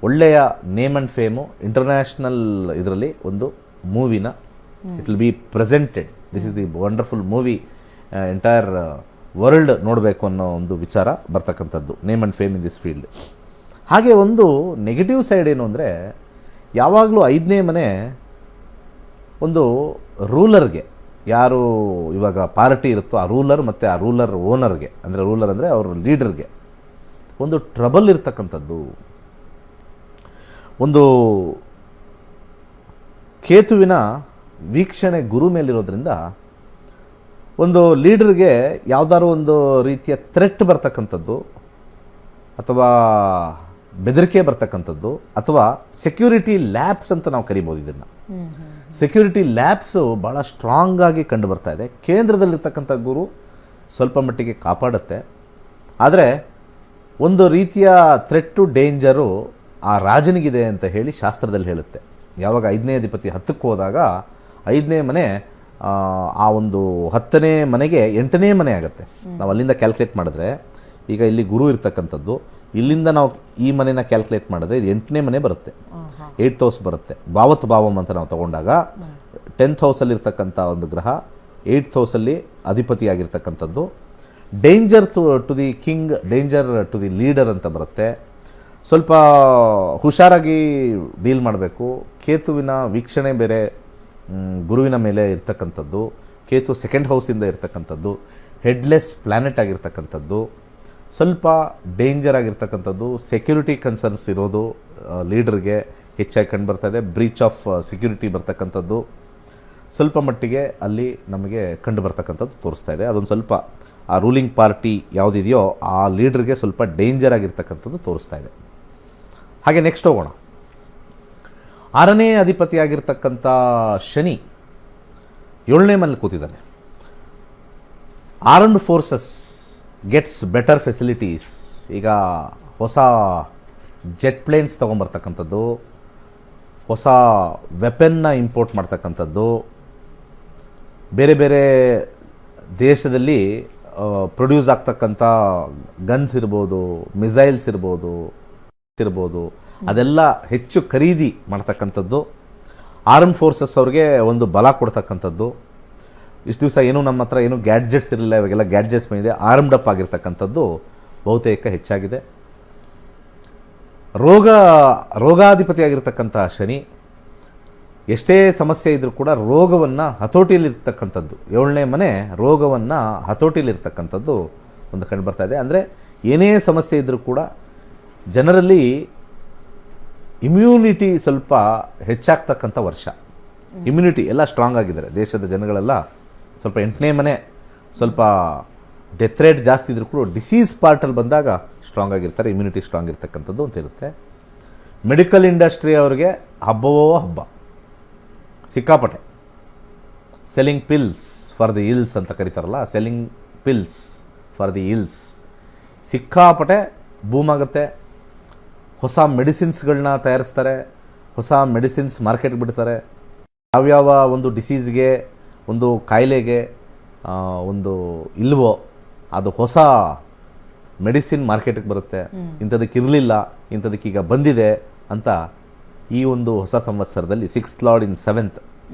ಒಳ್ಳೆಯ ನೇಮ್ ಆ್ಯಂಡ್ ಫೇಮು ಇಂಟರ್ನ್ಯಾಷನಲ್ ಇದರಲ್ಲಿ ಒಂದು ಮೂವಿನ it will be presented. This is the wonderful movie, entire world ನೋಡಬೇಕು ಅನ್ನೋ ಒಂದು ವಿಚಾರ ಬರ್ತಕ್ಕಂಥದ್ದು, name and fame in this field. ಹಾಗೆ ಒಂದು ನೆಗೆಟಿವ್ ಸೈಡ್ ಏನು ಅಂದರೆ, ಯಾವಾಗಲೂ 5ನೇ ಮನೆ ಒಂದು ರೂಲರ್ಗೆ, ಯಾರು ಇವಾಗ ಪಾರ್ಟಿ ಇರುತ್ತೋ ಆ ರೂಲರ್ ಮತ್ತು ಆ ರೂಲರ್ ಓನರ್ಗೆ, ಅಂದರೆ ರೂಲರ್ ಅಂದರೆ ಅವ್ರ ಲೀಡರ್ಗೆ ಒಂದು ಟ್ರಬಲ್ ಇರ್ತಕ್ಕಂಥದ್ದು. ಒಂದು ಕೇತುವಿನ ವೀಕ್ಷಣೆ ಗುರು ಮೇಲಿರೋದ್ರಿಂದ ಒಂದು ಲೀಡರ್ಗೆ ಯಾವುದಾದ್ರು ಒಂದು ರೀತಿಯ ಥ್ರೆಟ್ ಬರ್ತಕ್ಕಂಥದ್ದು, ಅಥವಾ ಬೆದರಿಕೆ ಬರ್ತಕ್ಕಂಥದ್ದು, ಅಥವಾ ಸೆಕ್ಯೂರಿಟಿ ಲ್ಯಾಪ್ಸ್ ಅಂತ ನಾವು ಕರಿಬೋದು. ಇದನ್ನು ಸೆಕ್ಯೂರಿಟಿ ಲ್ಯಾಪ್ಸು ಭಾಳ ಸ್ಟ್ರಾಂಗ್ ಆಗಿ ಕಂಡು ಬರ್ತಾ ಇದೆ. ಕೇಂದ್ರದಲ್ಲಿರ್ತಕ್ಕಂಥ ಗುರು ಸ್ವಲ್ಪ ಮಟ್ಟಿಗೆ ಕಾಪಾಡುತ್ತೆ. ಆದರೆ ಒಂದು ರೀತಿಯ ಥ್ರೆಟ್ಟು, ಡೇಂಜರು ಆ ರಾಜನಿಗಿದೆ ಅಂತ ಹೇಳಿ ಶಾಸ್ತ್ರದಲ್ಲಿ ಹೇಳುತ್ತೆ. ಯಾವಾಗ 5ನೇ ಅಧಿಪತಿ 10ಕ್ಕೆ ಹೋದಾಗ 5ನೇ ಮನೆ ಆ ಒಂದು 10ನೇ ಮನೆಗೆ 8ನೇ ಮನೆ ಆಗುತ್ತೆ. ನಾವು ಅಲ್ಲಿಂದ ಕ್ಯಾಲ್ಕುಲೇಟ್ ಮಾಡಿದ್ರೆ, ಈಗ ಇಲ್ಲಿ ಗುರು ಇರ್ತಕ್ಕಂಥದ್ದು, ಇಲ್ಲಿಂದ ನಾವು ಈ ಮನೆನ ಕ್ಯಾಲ್ಕುಲೇಟ್ ಮಾಡಿದ್ರೆ ಇದು 8ನೇ ಮನೆ ಬರುತ್ತೆ, 8th ಹೌಸ್ ಬರುತ್ತೆ. ಭಾವತ್ ಭಾವಮ್ ಅಂತ ನಾವು ತಗೊಂಡಾಗ 10th ಹೌಸಲ್ಲಿರ್ತಕ್ಕಂಥ ಒಂದು ಗ್ರಹ 8th ಹೌಸಲ್ಲಿ ಅಧಿಪತಿಯಾಗಿರ್ತಕ್ಕಂಥದ್ದು. Danger to the king, danger to the leader ಅಂತ ಬರುತ್ತೆ. ಸ್ವಲ್ಪ ಹುಷಾರಾಗಿ ಡೀಲ್ ಮಾಡಬೇಕು. ಕೇತುವಿನ ವೀಕ್ಷಣೆ ಬೇರೆ ಗುರುವಿನ ಮೇಲೆ ಇರ್ತಕ್ಕಂಥದ್ದು. ಕೇತು 2nd ಹೌಸಿಂದ ಇರ್ತಕ್ಕಂಥದ್ದು, ಹೆಡ್ಲೆಸ್ ಪ್ಲ್ಯಾನೆಟ್ ಆಗಿರ್ತಕ್ಕಂಥದ್ದು, ಸ್ವಲ್ಪ ಡೇಂಜರ್ ಆಗಿರ್ತಕ್ಕಂಥದ್ದು. ಸೆಕ್ಯೂರಿಟಿ ಕನ್ಸರ್ನ್ಸ್ ಇರೋದು ಲೀಡರ್ಗೆ. ಹೆಚ್ಚಾಗಿ ಕಂಡು ಬರ್ತಾ ಇದೆ. ಬ್ರೀಚ್ ಆಫ್ ಸೆಕ್ಯೂರಿಟಿ ಬರ್ತಕ್ಕಂಥದ್ದು ಸ್ವಲ್ಪ ಮಟ್ಟಿಗೆ ಅಲ್ಲಿ ನಮಗೆ ಕಂಡು ಬರ್ತಕ್ಕಂಥದ್ದು ತೋರಿಸ್ತಾ ಇದೆ. ಅದೊಂದು ಸ್ವಲ್ಪ ಆ ರೂಲಿಂಗ್ ಪಾರ್ಟಿ ಯಾವುದಿದೆಯೋ ಆ ಲೀಡ್ರಿಗೆ ಸ್ವಲ್ಪ ಡೇಂಜರ್ ಆಗಿರ್ತಕ್ಕಂಥದ್ದು ತೋರಿಸ್ತಾ ಇದೆ. ಹಾಗೆ ನೆಕ್ಸ್ಟ್ ಹೋಗೋಣ. 6ನೇ ಅಧಿಪತಿಯಾಗಿರ್ತಕ್ಕಂಥ ಶನಿ 7ನೇ ಮನೇಲಿ ಕೂತಿದ್ದಾನೆ. Armed forces gets better facilities. ಈಗ ಹೊಸ ಜೆಟ್ ಪ್ಲೇನ್ಸ್ ತೊಗೊಂಬರ್ತಕ್ಕಂಥದ್ದು, ಹೊಸ ವೆಪನ್ನ ಇಂಪೋರ್ಟ್ ಮಾಡ್ತಕ್ಕಂಥದ್ದು, ಬೇರೆ ಬೇರೆ ದೇಶದಲ್ಲಿ ಪ್ರೊಡ್ಯೂಸ್ ಆಗ್ತಕ್ಕಂಥ ಗನ್ಸ್ ಇರ್ಬೋದು, ಮಿಸೈಲ್ಸ್ ಇರ್ಬೋದು, ಅದೆಲ್ಲ ಹೆಚ್ಚು ಖರೀದಿ ಮಾಡ್ತಕ್ಕಂಥದ್ದು, ಆರ್ಮ್ ಫೋರ್ಸಸ್ ಅವ್ರಿಗೆ ಒಂದು ಬಲ ಕೊಡ್ತಕ್ಕಂಥದ್ದು. ಇಷ್ಟು ದಿವಸ ಏನೂ ನಮ್ಮ ಹತ್ರ ಏನೂ ಗ್ಯಾಡ್ಜೆಟ್ಸ್ ಇರಲಿಲ್ಲ, ಇವಾಗೆಲ್ಲ ಗ್ಯಾಡ್ಜೆಟ್ಸ್ ಬಂದಿದೆ. ಆರ್ಮ್ಡ್ ಅಪ್ ಆಗಿರ್ತಕ್ಕಂಥದ್ದು ಬಹುತೇಕ ಹೆಚ್ಚಾಗಿದೆ. ರೋಗಾಧಿಪತಿಯಾಗಿರ್ತಕ್ಕಂಥ ಶನಿ ಎಷ್ಟೇ ಸಮಸ್ಯೆ ಇದ್ದರೂ ಕೂಡ ರೋಗವನ್ನು ಹತೋಟಿಯಲ್ಲಿರ್ತಕ್ಕಂಥದ್ದು, 7ನೇ ಮನೆ ರೋಗವನ್ನು ಹತೋಟಿಯಲ್ಲಿರ್ತಕ್ಕಂಥದ್ದು ಒಂದು ಕಂಡು ಬರ್ತಾ ಇದೆ. ಅಂದರೆ ಏನೇ ಸಮಸ್ಯೆ ಇದ್ದರೂ ಕೂಡ ಜನರಲ್ಲಿ ಇಮ್ಯುನಿಟಿ ಸ್ವಲ್ಪ ಹೆಚ್ಚಾಗ್ತಕ್ಕಂಥ ವರ್ಷ. ಇಮ್ಯುನಿಟಿ ಎಲ್ಲ ಸ್ಟ್ರಾಂಗ್ ಆಗಿದ್ದಾರೆ ದೇಶದ ಜನಗಳೆಲ್ಲ. ಸ್ವಲ್ಪ 8ನೇ ಮನೆ ಸ್ವಲ್ಪ ಡೆತ್ ರೇಟ್ ಜಾಸ್ತಿ ಇದ್ರೂ ಕೂಡ ಡಿಸೀಸ್ ಪಾರ್ಟಲ್ಲಿ ಬಂದಾಗ ಸ್ಟ್ರಾಂಗ್ ಆಗಿರ್ತಾರೆ, ಇಮ್ಯುನಿಟಿ ಸ್ಟ್ರಾಂಗ್ ಇರ್ತಕ್ಕಂಥದ್ದು ಅಂತ ಇರುತ್ತೆ. ಮೆಡಿಕಲ್ ಇಂಡಸ್ಟ್ರಿ ಅವ್ರಿಗೆ ಹಬ್ಬವೋ ಹಬ್ಬ, ಸಿಕ್ಕಾಪಟ್ಟೆ. Selling pills for the ills ಅಂತ ಕರೀತಾರಲ್ಲ, selling pills for the ills ಸಿಕ್ಕಾಪಟ್ಟೆ ಬೂಮ್ ಆಗುತ್ತೆ. ಹೊಸ ಮೆಡಿಸಿನ್ಸ್ಗಳನ್ನ ತಯಾರಿಸ್ತಾರೆ, ಹೊಸ ಮೆಡಿಸಿನ್ಸ್ ಮಾರ್ಕೆಟ್ಗೆ ಬಿಡ್ತಾರೆ. ಯಾವ್ಯಾವ ಒಂದು ಡಿಸೀಸ್ಗೆ, ಒಂದು ಕಾಯಿಲೆಗೆ ಒಂದು ಇಲ್ವೋ ಅದು ಹೊಸ ಮೆಡಿಸಿನ್ ಮಾರ್ಕೆಟಿಗೆ ಬರುತ್ತೆ. ಇಂಥದಕ್ಕೆ ಇರಲಿಲ್ಲ, ಇಂಥದಕ್ಕೀಗ ಬಂದಿದೆ ಅಂತ ಈ ಒಂದು ಹೊಸ ಸಂವತ್ಸರದಲ್ಲಿ 6th lord in 7th.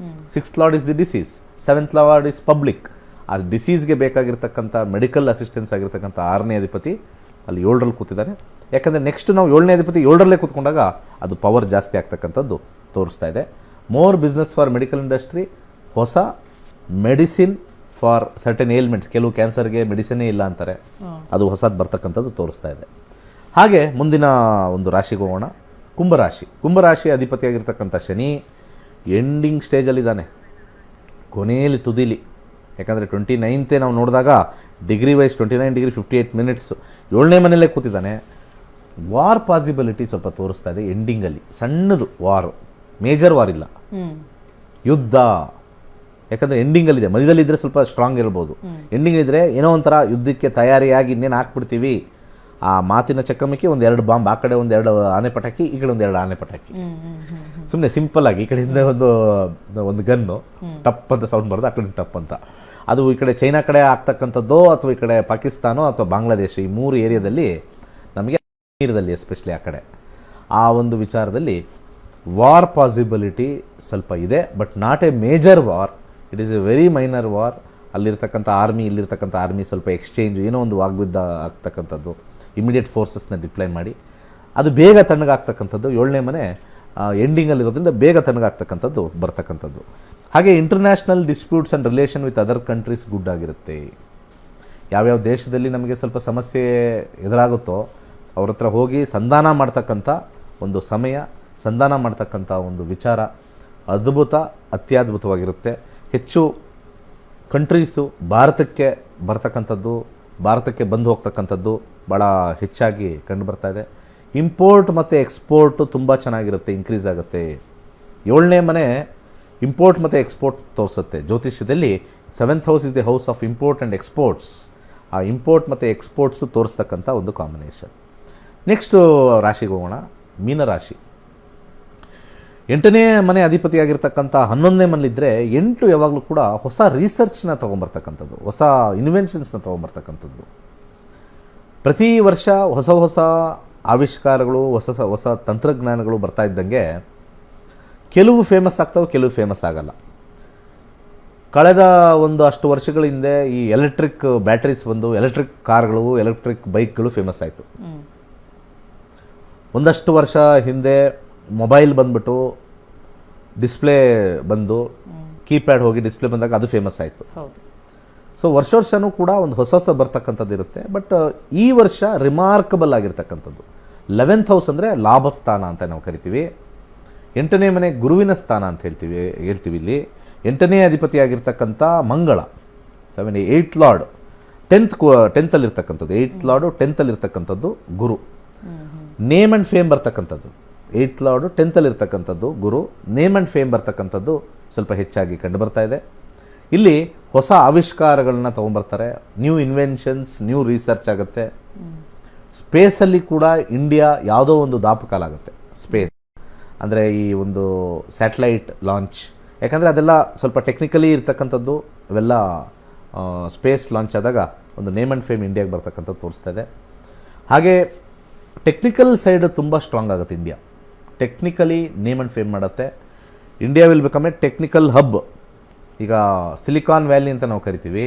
6th lord is the disease, 7th lord is public. ಆ ಡಿಸೀಸ್ಗೆ ಬೇಕಾಗಿರ್ತಕ್ಕಂಥ ಮೆಡಿಕಲ್ ಅಸಿಸ್ಟೆನ್ಸ್ ಆಗಿರ್ತಕ್ಕಂಥ 6ನೇ ಅಧಿಪತಿ ಅಲ್ಲಿ 7ರಲ್ಲಿ ಕೂತಿದ್ದಾನೆ. ಯಾಕಂದರೆ ನೆಕ್ಸ್ಟ್ ನಾವು 7ನೇ ಅಧಿಪತಿ 7ರಲ್ಲೇ ಕೂತ್ಕೊಂಡಾಗ ಅದು ಪವರ್ ಜಾಸ್ತಿ ಆಗ್ತಕ್ಕಂಥದ್ದು ತೋರಿಸ್ತಾ ಇದೆ. More business for medical industry, ಹೊಸ ಮೆಡಿಸಿನ್ ಫಾರ್ ಸರ್ಟೆನ್ ಏಲ್ಮೆಂಟ್ಸ್. ಕೆಲವು ಕ್ಯಾನ್ಸರ್ಗೆ ಮೆಡಿಸಿನೇ ಇಲ್ಲ ಅಂತಾರೆ, ಅದು ಹೊಸದು ಬರ್ತಕ್ಕಂಥದ್ದು ತೋರಿಸ್ತಾ ಇದೆ. ಹಾಗೆ ಮುಂದಿನ ಒಂದು ರಾಶಿಗೆ ಹೋಗೋಣ. ಕುಂಭರಾಶಿ. ಕುಂಭರಾಶಿ ಅಧಿಪತಿಯಾಗಿರ್ತಕ್ಕಂಥ ಶನಿ ಎಂಡಿಂಗ್ ಸ್ಟೇಜಲ್ಲಿದ್ದಾನೆ, ಕೊನೆಯಲ್ಲಿ ತುದಿಲಿ. ಯಾಕಂದರೆ 29ನೇ ನಾವು ನೋಡಿದಾಗ ಡಿಗ್ರಿ ವೈಸ್ 29 ಡಿಗ್ರಿ 58 ಮಿನಿಟ್ಸ್ 7ನೇ ಮನೆಯಲ್ಲೇ ಕೂತಿದ್ದಾನೆ. ವಾರ್ ಪಾಸಿಬಿಲಿಟಿ ಸ್ವಲ್ಪ ತೋರಿಸ್ತಾ ಇದೆ ಎಂಡಿಂಗಲ್ಲಿ. ಸಣ್ಣದು ವಾರು, ಮೇಜರ್ ವಾರ್ ಇಲ್ಲ, ಯುದ್ಧ. ಯಾಕಂದರೆ ಎಂಡಿಂಗಲ್ಲಿದೆ. ಮಧ್ಯದಲ್ಲಿದ್ದರೆ ಸ್ವಲ್ಪ ಸ್ಟ್ರಾಂಗ್ ಇರ್ಬೋದು, ಎಂಡಿಂಗಲ್ಲಿದ್ದರೆ ಏನೋ ಒಂಥರ ಯುದ್ಧಕ್ಕೆ ತಯಾರಿಯಾಗಿ ಇನ್ನೇನು ಹಾಕ್ಬಿಡ್ತೀವಿ. ಆ ಮಾತಿನ ಚಕಮಕಿ, 1-2 ಬಾಂಬ್, ಆ ಕಡೆ 1-2 ಆನೆ ಪಟಾಕಿ, ಈ ಕಡೆ 1-2 ಆನೆ ಪಟಾಕಿ. ಸುಮ್ಮನೆ ಸಿಂಪಲ್ ಆಗಿ ಈ ಕಡೆಯಿಂದ ಒಂದು ಗನ್ನು ಟಪ್ ಅಂತ ಸೌಂಡ್ ಬರೋದು, ಆ ಕಡೆ ಟಪ್ ಅಂತ. ಅದು ಈ ಕಡೆ ಚೈನಾ ಕಡೆ ಆಗ್ತಕ್ಕಂಥದ್ದೋ ಅಥವಾ ಈ ಕಡೆ ಪಾಕಿಸ್ತಾನೋ ಅಥವಾ ಬಾಂಗ್ಲಾದೇಶ, ಈ 3 ಏರಿಯಾದಲ್ಲಿ ನಮಗೆ ನೀರದಲ್ಲಿ ಎಸ್ಪೆಷಲಿ ಆ ಕಡೆ ಆ ಒಂದು ವಿಚಾರದಲ್ಲಿ ವಾರ್ ಪಾಸಿಬಿಲಿಟಿ ಸ್ವಲ್ಪ ಇದೆ. But not A major war, it is A very minor war. ಅಲ್ಲಿರ್ತಕ್ಕಂಥ ಆರ್ಮಿ, ಇಲ್ಲಿರ್ತಕ್ಕಂಥ ಆರ್ಮಿ ಸ್ವಲ್ಪ ಎಕ್ಸ್ಚೇಂಜ್, ಏನೋ ಒಂದು ವಾಗ್ಯುದ್ಧ ಆಗ್ತಕ್ಕಂಥದ್ದು, ಇಮಿಡಿಯೇಟ್ ಫೋರ್ಸಸ್ನ ಡಿಪ್ಲೈ ಮಾಡಿ ಅದು ಬೇಗ ತಣ್ಣಗಾಗ್ತಕ್ಕಂಥದ್ದು. 7ನೇ ಮನೆ ಎಂಡಿಂಗಲ್ಲಿರೋದ್ರಿಂದ ಬೇಗ ತಣ್ಣಗಾಗ್ತಕ್ಕಂಥದ್ದು ಬರ್ತಕ್ಕಂಥದ್ದು. ಹಾಗೆ international disputes and relation with other countries good ಆಗಿರುತ್ತೆ. ಯಾವ್ಯಾವ ದೇಶದಲ್ಲಿ ನಮಗೆ ಸ್ವಲ್ಪ ಸಮಸ್ಯೆ ಎದುರಾಗುತ್ತೋ ಅವ್ರ ಹತ್ರ ಹೋಗಿ ಸಂಧಾನ ಮಾಡ್ತಕ್ಕಂಥ ಒಂದು ಸಮಯ, ಸಂಧಾನ ಮಾಡ್ತಕ್ಕಂಥ ಒಂದು ವಿಚಾರ ಅತ್ಯದ್ಭುತವಾಗಿರುತ್ತೆ. ಹೆಚ್ಚು ಕಂಟ್ರೀಸು ಭಾರತಕ್ಕೆ ಬರ್ತಕ್ಕಂಥದ್ದು, ಭಾರತಕ್ಕೆ ಬಂದು ಹೋಗ್ತಕ್ಕಂಥದ್ದು ಭಾಳ ಹೆಚ್ಚಾಗಿ ಕಂಡು ಬರ್ತಾ ಇದೆ. ಇಂಪೋರ್ಟ್ ಮತ್ತು ಎಕ್ಸ್ಪೋರ್ಟು ತುಂಬ ಚೆನ್ನಾಗಿರುತ್ತೆ, ಇನ್ಕ್ರೀಸ್ ಆಗುತ್ತೆ. 7ನೇ ಮನೆ ಇಂಪೋರ್ಟ್ ಮತ್ತು ಎಕ್ಸ್ಪೋರ್ಟ್ ತೋರಿಸುತ್ತೆ. ಜ್ಯೋತಿಷ್ಯದಲ್ಲಿ 7th house is the house of import and exports. ಆ ಇಂಪೋರ್ಟ್ ಮತ್ತು ಎಕ್ಸ್ಪೋರ್ಟ್ಸು ತೋರಿಸ್ತಕ್ಕಂಥ ಒಂದು ಕಾಂಬಿನೇಷನ್. ನೆಕ್ಸ್ಟು ರಾಶಿಗೆ ಹೋಗೋಣ. ಮೀನರಾಶಿ. 8ನೇ ಮನೆ ಅಧಿಪತಿಯಾಗಿರ್ತಕ್ಕಂಥ 11ನೇ ಮನೇಲಿದ್ದರೆ 8 ಯಾವಾಗಲೂ ಕೂಡ ಹೊಸ ರಿಸರ್ಚ್ನ ತೊಗೊಂಬರ್ತಕ್ಕಂಥದ್ದು, ಹೊಸ ಇನ್ವೆನ್ಷನ್ಸ್ನ ತೊಗೊಂಬರ್ತಕ್ಕಂಥದ್ದು. ಪ್ರತಿ ವರ್ಷ ಹೊಸ ಹೊಸ ಆವಿಷ್ಕಾರಗಳು, ಹೊಸ ತಂತ್ರಜ್ಞಾನಗಳು ಬರ್ತಾ ಇದ್ದಂಗೆ ಕೆಲವು ಫೇಮಸ್ ಆಗ್ತವೆ, ಕೆಲವು ಫೇಮಸ್ ಆಗಲ್ಲ. ಕಳೆದ ಅಷ್ಟು ವರ್ಷಗಳ ಹಿಂದೆ ಈ ಎಲೆಕ್ಟ್ರಿಕ್ ಬ್ಯಾಟ್ರೀಸ್ ಬಂದು ಎಲೆಕ್ಟ್ರಿಕ್ ಕಾರ್ಗಳು, ಎಲೆಕ್ಟ್ರಿಕ್ ಬೈಕ್ಗಳು ಫೇಮಸ್ ಆಯಿತು. ಒಂದಷ್ಟು ವರ್ಷ ಹಿಂದೆ ಮೊಬೈಲ್ ಬಂದ್ಬಿಟ್ಟು ಡಿಸ್ಪ್ಲೇ ಬಂದು, ಕೀಪ್ಯಾಡ್ ಹೋಗಿ ಡಿಸ್ಪ್ಲೇ ಬಂದಾಗ ಅದು ಫೇಮಸ್ ಆಯಿತು. ಸೊ ವರ್ಷನೂ ಕೂಡ ಒಂದು ಹೊಸ ಬರ್ತಕ್ಕಂಥದ್ದು ಇರುತ್ತೆ. ಬಟ್ ಈ ವರ್ಷ ರಿಮಾರ್ಕಬಲ್ ಆಗಿರ್ತಕ್ಕಂಥದ್ದು 11th ಹೌಸ್ ಅಂದರೆ ಲಾಭಸ್ಥಾನ ಅಂತ ನಾವು ಕರಿತೀವಿ. ಎಂಟನೇ ಮನೆ ಗುರುವಿನ ಸ್ಥಾನ ಅಂತ ಹೇಳ್ತೀವಿ ಇಲ್ಲಿ. ಎಂಟನೇ ಅಧಿಪತಿಯಾಗಿರ್ತಕ್ಕಂಥ ಮಂಗಳ 8th lord 10th eighth lord 10th ಗುರು. ನೇಮ್ ಆ್ಯಂಡ್ ಫೇಮ್ ಬರ್ತಕ್ಕಂಥದ್ದು 8th ಲಾರ್ಡು 10th ಗುರು. ನೇಮ್ ಆ್ಯಂಡ್ ಫೇಮ್ ಬರ್ತಕ್ಕಂಥದ್ದು ಸ್ವಲ್ಪ ಹೆಚ್ಚಾಗಿ ಕಂಡು ಬರ್ತಾ ಇದೆ. ಇಲ್ಲಿ ಹೊಸ ಆವಿಷ್ಕಾರಗಳನ್ನ ತೊಗೊಂಬರ್ತಾರೆ, ನ್ಯೂ ಇನ್ವೆನ್ಷನ್ಸ್, ನ್ಯೂ ರಿಸರ್ಚ್ ಆಗುತ್ತೆ. ಸ್ಪೇಸಲ್ಲಿ ಕೂಡ ಇಂಡಿಯಾ ಯಾವುದೋ ಒಂದು ದಾಪುಕಾಲಾಗುತ್ತೆ. ಸ್ಪೇಸ್ ಅಂದರೆ ಈ ಒಂದು ಸ್ಯಾಟಲೈಟ್ ಲಾಂಚ್, ಯಾಕಂದರೆ ಅದೆಲ್ಲ ಸ್ವಲ್ಪ ಟೆಕ್ನಿಕಲಿ ಇರ್ತಕ್ಕಂಥದ್ದು. ಅವೆಲ್ಲ ಸ್ಪೇಸ್ ಲಾಂಚ್ ಆದಾಗ ಒಂದು ನೇಮ್ ಆ್ಯಂಡ್ ಫೇಮ್ ಇಂಡಿಯಾಗೆ ಬರ್ತಕ್ಕಂಥದ್ದು ತೋರಿಸ್ತಾ ಇದೆ. ಹಾಗೆ ಟೆಕ್ನಿಕಲ್ ಸೈಡ್ ತುಂಬ ಸ್ಟ್ರಾಂಗ್ ಆಗುತ್ತೆ India. Technically name and fame ಮಾಡುತ್ತೆ. India will become a technical hub. ಈಗ ಸಿಲಿಕಾನ್ ವ್ಯಾಲಿ ಅಂತ ನಾವು ಕರಿತೀವಿ,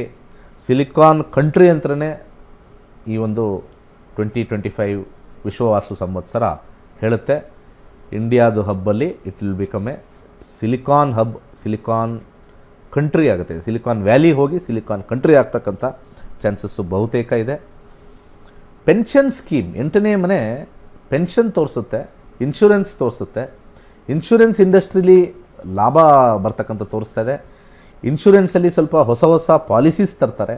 ಸಿಲಿಕಾನ್ ಕಂಟ್ರಿ ಅಂತಲೇ ಈ ಒಂದು 2025 ವಿಶ್ವವಾಸು ಸಂವತ್ಸರ ಹೇಳುತ್ತೆ. ಇಂಡಿಯಾದು ಹಬ್ಬಲ್ಲಿ it will become a silicon hub, silicon country ಆಗುತ್ತೆ. ಸಿಲಿಕಾನ್ ವ್ಯಾಲಿ ಹೋಗಿ ಸಿಲಿಕಾನ್ ಕಂಟ್ರಿ ಆಗ್ತಕ್ಕಂಥ ಚಾನ್ಸಸ್ಸು ಬಹುತೇಕ ಇದೆ. ಪೆನ್ಷನ್ ಸ್ಕೀಮ್, 8ನೇ ಮನೆ ಪೆನ್ಷನ್ ತೋರಿಸುತ್ತೆ, ಇನ್ಶೂರೆನ್ಸ್ ತೋರಿಸುತ್ತೆ. ಇನ್ಶೂರೆನ್ಸ್ ಇಂಡಸ್ಟ್ರಿಲಿ ಲಾಭ ಬರ್ತಕ್ಕಂಥ ತೋರಿಸ್ತಾ ಇದೆ. ಇನ್ಶೂರೆನ್ಸಲ್ಲಿ ಸ್ವಲ್ಪ ಹೊಸ ಹೊಸ ಪಾಲಿಸೀಸ್ ತರ್ತಾರೆ.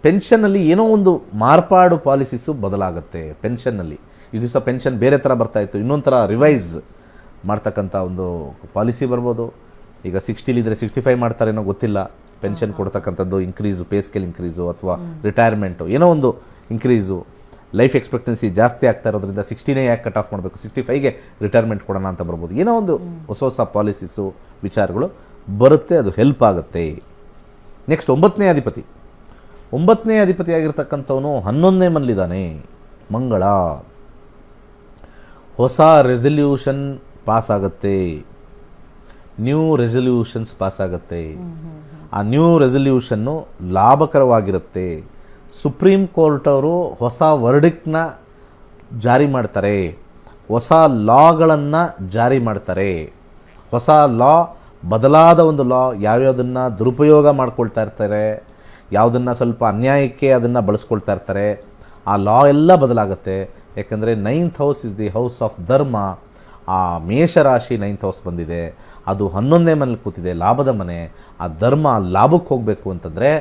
ಪೆನ್ಷನ್ನಲ್ಲಿ ಏನೋ ಒಂದು ಮಾರ್ಪಾಡು ಪಾಲಿಸೀಸು ಬದಲಾಗುತ್ತೆ. ಪೆನ್ಷನ್ನಲ್ಲಿ ಈ ದಿವಸ ಪೆನ್ಷನ್ ಬೇರೆ ಥರ ಬರ್ತಾಯಿತ್ತು, ಇನ್ನೊಂದು ಥರ ರಿವೈಸ್ ಮಾಡ್ತಕ್ಕಂಥ ಒಂದು ಪಾಲಿಸಿ ಬರ್ಬೋದು. ಈಗ 60 65 ಮಾಡ್ತಾರೇನೋ ಗೊತ್ತಿಲ್ಲ. ಪೆನ್ಷನ್ ಕೊಡ್ತಕ್ಕಂಥದ್ದು ಇನ್ಕ್ರೀಸು, ಪೇ ಸ್ಕೇಲ್ ಇನ್ಕ್ರೀಸು ಅಥವಾ ರಿಟೈರ್ಮೆಂಟು ಏನೋ ಒಂದು ಇನ್ಕ್ರೀಸು. ಲೈಫ್ ಎಕ್ಸ್ಪೆಕ್ಟೆನ್ಸಿ ಜಾಸ್ತಿ ಆಗ್ತಾ ಇರೋದ್ರಿಂದ 60ನೇ ಯಾಕೆ ಕಟ್ ಆಫ್ ಮಾಡಬೇಕು, 65ಗೆ ರಿಟೈರ್ಮೆಂಟ್ ಕೊಡೋಣ ಅಂತ ಬರ್ಬೋದು. ಏನೋ ಒಂದು ಹೊಸ ಹೊಸ ಪಾಲಿಸೀಸು ವಿಚಾರಗಳು ಬರುತ್ತೆ, ಅದು ಹೆಲ್ಪ್ ಆಗುತ್ತೆ. ನೆಕ್ಸ್ಟ್ 9ನೇ ಅಧಿಪತಿ. 9ನೇ ಅಧಿಪತಿಯಾಗಿರ್ತಕ್ಕಂಥವನು 11ನೇ ಮನೇಲಿದ್ದಾನೆ, ಮಂಗಳ. ಹೊಸ ರೆಸಲ್ಯೂಷನ್ ಪಾಸ್ ಆಗುತ್ತೆ, ನ್ಯೂ ರೆಸಲ್ಯೂಷನ್ಸ್ ಪಾಸ್ ಆಗುತ್ತೆ. ಆ ನ್ಯೂ ರೆಸಲ್ಯೂಷನ್ನು ಲಾಭಕರವಾಗಿರುತ್ತೆ. ಸುಪ್ರೀಂ ಕೋರ್ಟ್ ಅವರು ಹೊಸ ವರ್ಡಿಕ್ಟ್ನ ಜಾರಿ ಮಾಡ್ತಾರೆ, ಹೊಸ ಲಾಗಳನ್ನು ಜಾರಿ ಮಾಡ್ತಾರೆ. ಹೊಸ ಲಾ, ಬದಲಾದ ಒಂದು ಲಾ, ಯಾವ್ಯಾವುದನ್ನು ದುರುಪಯೋಗ ಮಾಡ್ಕೊಳ್ತಾ ಇರ್ತಾರೆ, ಯಾವುದನ್ನು ಸ್ವಲ್ಪ ಅನ್ಯಾಯಕ್ಕೆ ಅದನ್ನು ಬಳಸ್ಕೊಳ್ತಾ ಇರ್ತಾರೆ, ಆ ಲಾ ಎಲ್ಲ ಬದಲಾಗುತ್ತೆ. ಯಾಕಂದರೆ 9th house is the house of ಧರ್ಮ. ಆ ಮೇಷರಾಶಿ 9th ಹೌಸ್ ಬಂದಿದೆ, ಅದು 11ನೇ ಮನೇಲಿ ಕೂತಿದೆ, ಲಾಭದ ಮನೆ. ಆ ಧರ್ಮ ಲಾಭಕ್ಕೆ ಹೋಗಬೇಕು ಅಂತಂದರೆ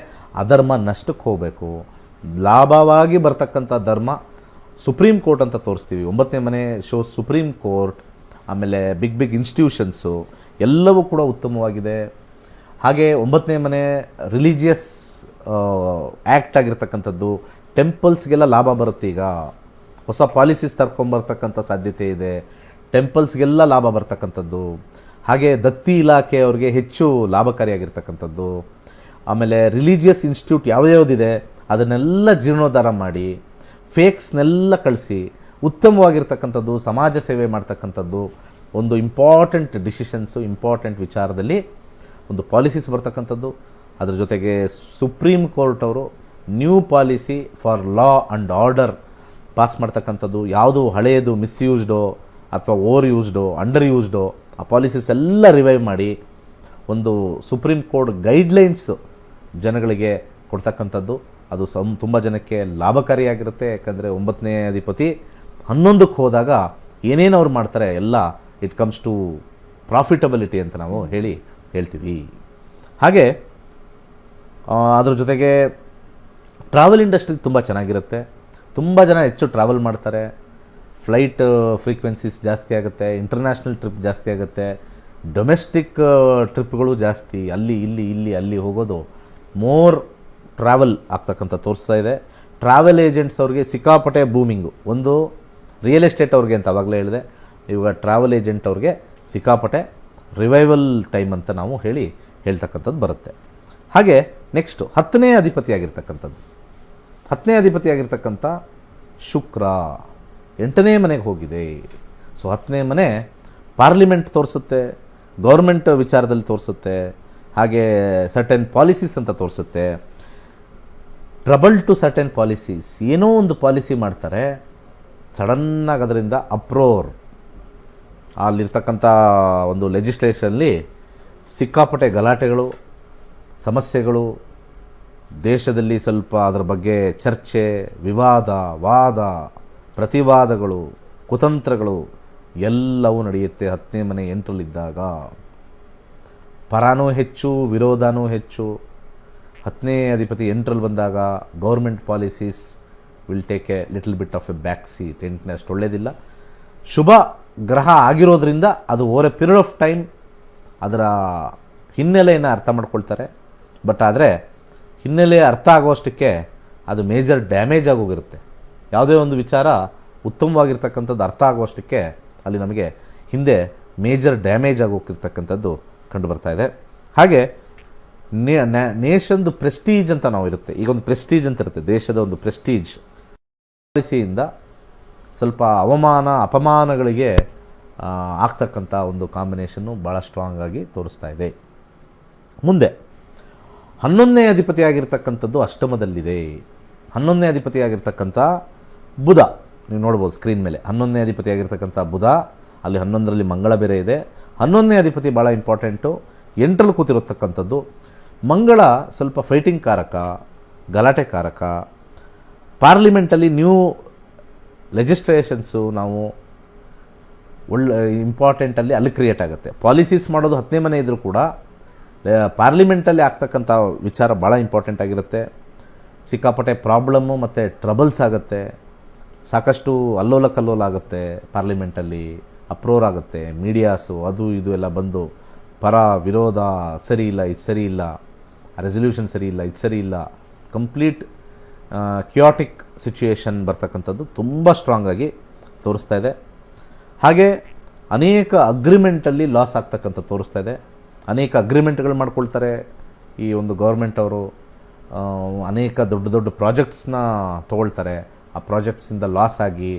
ಅಧರ್ಮ ನಷ್ಟಕ್ಕೆ ಹೋಗಬೇಕು. ಲಾಭವಾಗಿ ಬರ್ತಕ್ಕಂಥ ಧರ್ಮ ಸುಪ್ರೀಂ ಕೋರ್ಟ್ ಅಂತ ತೋರಿಸ್ತೀವಿ. 9ನೇ ಮನೆ ಶೋಸ್ ಸುಪ್ರೀಂ ಕೋರ್ಟ್, ಆಮೇಲೆ ಬಿಗ್ ಇನ್ಸ್ಟಿಟ್ಯೂಷನ್ಸು ಎಲ್ಲವೂ ಕೂಡ ಉತ್ತಮವಾಗಿದೆ. ಹಾಗೆ 9ನೇ ಮನೆ ರಿಲಿಜಿಯಸ್ ಆ್ಯಕ್ಟ್ ಆಗಿರ್ತಕ್ಕಂಥದ್ದು. ಟೆಂಪಲ್ಸ್ಗೆಲ್ಲ ಲಾಭ ಬರುತ್ತೆ. ಈಗ ಹೊಸ ಪಾಲಿಸೀಸ್ ತರ್ಕೊಂಬರ್ತಕ್ಕಂಥ ಸಾಧ್ಯತೆ ಇದೆ. ಟೆಂಪಲ್ಸ್ಗೆಲ್ಲ ಲಾಭ ಬರ್ತಕ್ಕಂಥದ್ದು. ಹಾಗೆ ದತ್ತಿ ಇಲಾಖೆಯವ್ರಿಗೆ ಹೆಚ್ಚು ಲಾಭಕಾರಿಯಾಗಿರ್ತಕ್ಕಂಥದ್ದು. ಆಮೇಲೆ ರಿಲಿಜಿಯಸ್ ಇನ್ಸ್ಟಿಟ್ಯೂಟ್ ಯಾವುದ್ಯಾವುದಿದೆ ಅದನ್ನೆಲ್ಲ ಜೀರ್ಣೋದ್ಧಾರ ಮಾಡಿ, ಫೇಕ್ಸ್ನೆಲ್ಲ ಕಳಿಸಿ ಉತ್ತಮವಾಗಿರ್ತಕ್ಕಂಥದ್ದು, ಸಮಾಜ ಸೇವೆ ಮಾಡ್ತಕ್ಕಂಥದ್ದು, ಒಂದು ಇಂಪಾರ್ಟೆಂಟ್ ಡಿಸಿಷನ್ಸು, ಇಂಪಾರ್ಟೆಂಟ್ ವಿಚಾರದಲ್ಲಿ ಒಂದು ಪಾಲಿಸೀಸ್ ಬರ್ತಕ್ಕಂಥದ್ದು. ಅದರ ಜೊತೆಗೆ ಸುಪ್ರೀಂ ಕೋರ್ಟ್ ಅವರು new policy for law and order pass ಮಾಡ್ತಕ್ಕಂಥದ್ದು. ಯಾವುದು ಹಳೆಯದು ಮಿಸ್ಯೂಸ್ಡೋ ಅಥವಾ ಓವರ್ ಯೂಸ್ಡೋ, ಅಂಡರ್ ಯೂಸ್ಡೋ, ಆ ಪಾಲಿಸೀಸ್ ಎಲ್ಲ ರಿವೈವ್ ಮಾಡಿ ಒಂದು ಸುಪ್ರೀಂ ಕೋರ್ಟ್ ಗೈಡ್ಲೈನ್ಸ್ ಜನಗಳಿಗೆ ಕೊಡ್ತಕ್ಕಂಥದ್ದು. ಅದು ತುಂಬ ಜನಕ್ಕೆ ಲಾಭಕಾರಿಯಾಗಿರುತ್ತೆ. ಯಾಕಂದರೆ 9ನೇ ಅಧಿಪತಿ 11ಕ್ಕೆ ಹೋದಾಗ ಏನೇನು ಅವ್ರು ಮಾಡ್ತಾರೆ ಎಲ್ಲ ಇಟ್ ಕಮ್ಸ್ ಟು ಪ್ರಾಫಿಟಬಿಲಿಟಿ ಅಂತ ನಾವು ಹೇಳ್ತೀವಿ. ಹಾಗೆ ಅದ್ರ ಜೊತೆಗೆ ಟ್ರಾವೆಲ್ ಇಂಡಸ್ಟ್ರಿ ತುಂಬ ಚೆನ್ನಾಗಿರುತ್ತೆ. ತುಂಬ ಜನ ಹೆಚ್ಚು ಟ್ರಾವೆಲ್ ಮಾಡ್ತಾರೆ. ಫ್ಲೈಟ್ ಫ್ರೀಕ್ವೆನ್ಸೀಸ್ ಜಾಸ್ತಿ ಆಗುತ್ತೆ, ಇಂಟರ್ನ್ಯಾಷನಲ್ ಟ್ರಿಪ್ ಜಾಸ್ತಿ ಆಗುತ್ತೆ, ಡೊಮೆಸ್ಟಿಕ್ ಟ್ರಿಪ್ಗಳು ಜಾಸ್ತಿ, ಅಲ್ಲಿ ಹೋಗೋದು, ಮೋರ್ ಟ್ರಾವೆಲ್ ಆಗ್ತಕ್ಕಂಥ ತೋರಿಸ್ತಾ ಇದೆ. ಟ್ರಾವೆಲ್ ಏಜೆಂಟ್ಸ್ ಅವ್ರಿಗೆ ಸಿಕ್ಕಾಪಟ್ಟೆ ಬೂಮಿಂಗು. ಒಂದು ರಿಯಲ್ ಎಸ್ಟೇಟ್ ಅವ್ರಿಗೆ ಅಂತ ಆವಾಗಲೇ ಹೇಳಿದೆ, ಇವಾಗ ಟ್ರಾವೆಲ್ ಏಜೆಂಟ್ ಅವ್ರಿಗೆ ಸಿಕ್ಕಾಪಟ್ಟೆ ರಿವೈವಲ್ ಟೈಮ್ ಅಂತ ನಾವು ಹೇಳ್ತಕ್ಕಂಥದ್ದು ಬರುತ್ತೆ. ಹಾಗೆ ನೆಕ್ಸ್ಟು 10ನೇ ಅಧಿಪತಿಯಾಗಿರ್ತಕ್ಕಂಥದ್ದು. 10ನೇ ಅಧಿಪತಿಯಾಗಿರ್ತಕ್ಕಂಥ ಶುಕ್ರ 8ನೇ ಮನೆಗೆ ಹೋಗಿದೆ. ಸೊ 10ನೇ ಮನೆ ಪಾರ್ಲಿಮೆಂಟ್ ತೋರಿಸುತ್ತೆ, ಗೌರ್ಮೆಂಟ್ ವಿಚಾರದಲ್ಲಿ ತೋರಿಸುತ್ತೆ, ಹಾಗೆ ಸರ್ಟೆನ್ ಪಾಲಿಸೀಸ್ ಅಂತ ತೋರಿಸುತ್ತೆ. ಟ್ರಬಲ್ ಟು ಸರ್ಟೆನ್ ಪಾಲಿಸೀಸ್, ಏನೋ ಒಂದು ಪಾಲಿಸಿ ಮಾಡ್ತಾರೆ, ಸಡನ್ನಾಗಿ ಅದರಿಂದ ಅಪ್ರೋರ್, ಅಲ್ಲಿರ್ತಕ್ಕಂಥ ಒಂದು ಲೆಜಿಸ್ಲೇಷನ್ಲಿ ಸಿಕ್ಕಾಪಟ್ಟೆ ಗಲಾಟೆಗಳು, ಸಮಸ್ಯೆಗಳು, ದೇಶದಲ್ಲಿ ಸ್ವಲ್ಪ ಅದರ ಬಗ್ಗೆ ಚರ್ಚೆ, ವಿವಾದ, ವಾದ, ಪ್ರತಿವಾದಗಳು, ಕುತಂತ್ರಗಳು ಎಲ್ಲವೂ ನಡೆಯುತ್ತೆ 10ನೇ ಮನೆ ಎಂಟ್ರಲ್ಲಿದ್ದಾಗ. ಪರಾನೂ ಹೆಚ್ಚು, ವಿರೋಧನೂ ಹೆಚ್ಚು. 10ನೇ ಅಧಿಪತಿ ಎಂಟ್ರಲ್ಲಿ ಬಂದಾಗ government policies will take a little bit of a back seat. 8ನೇ ಅಷ್ಟು ಒಳ್ಳೆಯದಿಲ್ಲ. ಶುಭ ಗ್ರಹ ಆಗಿರೋದ್ರಿಂದ ಅದು over a period of time ಅದರ ಹಿನ್ನೆಲೆಯನ್ನು ಅರ್ಥ ಮಾಡ್ಕೊಳ್ತಾರೆ. ಬಟ್ ಆದರೆ ಹಿನ್ನೆಲೆ ಅರ್ಥ ಆಗುವಷ್ಟಕ್ಕೆ ಅದು ಮೇಜರ್ ಡ್ಯಾಮೇಜ್ ಆಗೋಗಿರುತ್ತೆ. ಯಾವುದೇ ಒಂದು ವಿಚಾರ ಉತ್ತಮವಾಗಿರ್ತಕ್ಕಂಥದ್ದು ಅರ್ಥ ಆಗುವಷ್ಟಕ್ಕೆ ಅಲ್ಲಿ ನಮಗೆ ಹಿಂದೆ ಮೇಜರ್ ಡ್ಯಾಮೇಜ್ ಆಗೋಗಿರ್ತಕ್ಕಂಥದ್ದು ಕಂಡುಬರ್ತಾ ಇದೆ. ಹಾಗೆ ನೇಷನ್ದು ಪ್ರೆಸ್ಟೀಜ್ ಅಂತ ನಾವು ಇರುತ್ತೆ. ಈಗ ಒಂದು ಪ್ರೆಸ್ಟೀಜ್ ಅಂತ ಇರುತ್ತೆ, ದೇಶದ ಒಂದು ಪ್ರೆಸ್ಟೀಜ್ ಪಾಲಿಸಿಯಿಂದ ಸ್ವಲ್ಪ ಅವಮಾನ ಅಪಮಾನಗಳಿಗೆ ಆಗ್ತಕ್ಕಂಥ ಒಂದು ಕಾಂಬಿನೇಷನ್ನು ಭಾಳ ಸ್ಟ್ರಾಂಗ್ ಆಗಿ ತೋರಿಸ್ತಾ ಇದೆ. ಮುಂದೆ 11ನೇ ಅಧಿಪತಿಯಾಗಿರ್ತಕ್ಕಂಥದ್ದು ಅಷ್ಟಮದಲ್ಲಿದೆ. 11ನೇ ಅಧಿಪತಿಯಾಗಿರ್ತಕ್ಕಂಥ ಬುಧ, ನೀವು ನೋಡ್ಬೋದು ಸ್ಕ್ರೀನ್ ಮೇಲೆ 11ನೇ ಅಧಿಪತಿಯಾಗಿರ್ತಕ್ಕಂಥ ಬುಧ, ಅಲ್ಲಿ 11ರಲ್ಲಿ ಮಂಗಳ ಬೇರೆ ಇದೆ. 11ನೇ ಅಧಿಪತಿ ಭಾಳ ಇಂಪಾರ್ಟೆಂಟು. 8ರಲ್ಲಿ ಕೂತಿರತಕ್ಕಂಥದ್ದು ಮಂಗಳ ಸ್ವಲ್ಪ ಫೈಟಿಂಗ್ ಕಾರಕ, ಗಲಾಟೆ ಕಾರಕ. ಪಾರ್ಲಿಮೆಂಟಲ್ಲಿ ನ್ಯೂ ಲೆಜಿಸ್ಲೇಷನ್ಸು ನಾವು ಒಳ್ಳೆ ಇಂಪಾರ್ಟೆಂಟಲ್ಲಿ ಅಲ್ಲಿ ಕ್ರಿಯೇಟ್ ಆಗುತ್ತೆ. ಪಾಲಿಸೀಸ್ ಮಾಡೋದು 10ನೇ ಮನೆ ಇದ್ದರೂ ಕೂಡ ಪಾರ್ಲಿಮೆಂಟಲ್ಲಿ ಆಗ್ತಕ್ಕಂಥ ವಿಚಾರ ಭಾಳ ಇಂಪಾರ್ಟೆಂಟ್ ಆಗಿರುತ್ತೆ. ಸಿಕ್ಕಾಪಟ್ಟೆ ಪ್ರಾಬ್ಲಮ್ಮು ಮತ್ತು ಟ್ರಬಲ್ಸ್ ಆಗುತ್ತೆ. ಸಾಕಷ್ಟು ಅಲ್ಲೋಲ ಕಲ್ಲೋಲ ಆಗುತ್ತೆ. ಪಾರ್ಲಿಮೆಂಟಲ್ಲಿ ಅಪ್ರೋರ್ ಆಗುತ್ತೆ. ಮೀಡಿಯಾಸು ಅದು ಇದು ಎಲ್ಲ ಬಂದು ಪರ ವಿರೋಧ, ಸರಿ ಇಲ್ಲ ಇದು ಸರಿ ಇಲ್ಲ, ರೆಸಲ್ಯೂಷನ್ ಸರಿ ಇಲ್ಲ ಇದು ಸರಿ ಇಲ್ಲ, ಕಂಪ್ಲೀಟ್ ಕ್ಯಾಟಿಕ್ ಸಿಚುಯೇಷನ್ ಬರ್ತಕ್ಕಂಥದ್ದು ತುಂಬ ಸ್ಟ್ರಾಂಗ್ ಆಗಿ ತೋರಿಸ್ತಾ ಇದೆ. ಹಾಗೆ ಅನೇಕ ಅಗ್ರಿಮೆಂಟಲ್ಲಿ ಲಾಸ್ ಆಗ್ತಕ್ಕಂಥ ತೋರಿಸ್ತಾ ಇದೆ. ಅನೇಕ ಅಗ್ರಿಮೆಂಟ್ಗಳು ಮಾಡ್ಕೊಳ್ತಾರೆ ಈ ಒಂದು ಗೌರ್ಮೆಂಟ್ ಅವರು. ಅನೇಕ ದೊಡ್ಡ ದೊಡ್ಡ ಪ್ರಾಜೆಕ್ಟ್ಸ್ನ ತೊಗೊಳ್ತಾರೆ. ಆ ಪ್ರಾಜೆಕ್ಟ್ಸಿಂದ ಲಾಸ್ ಆಗಿ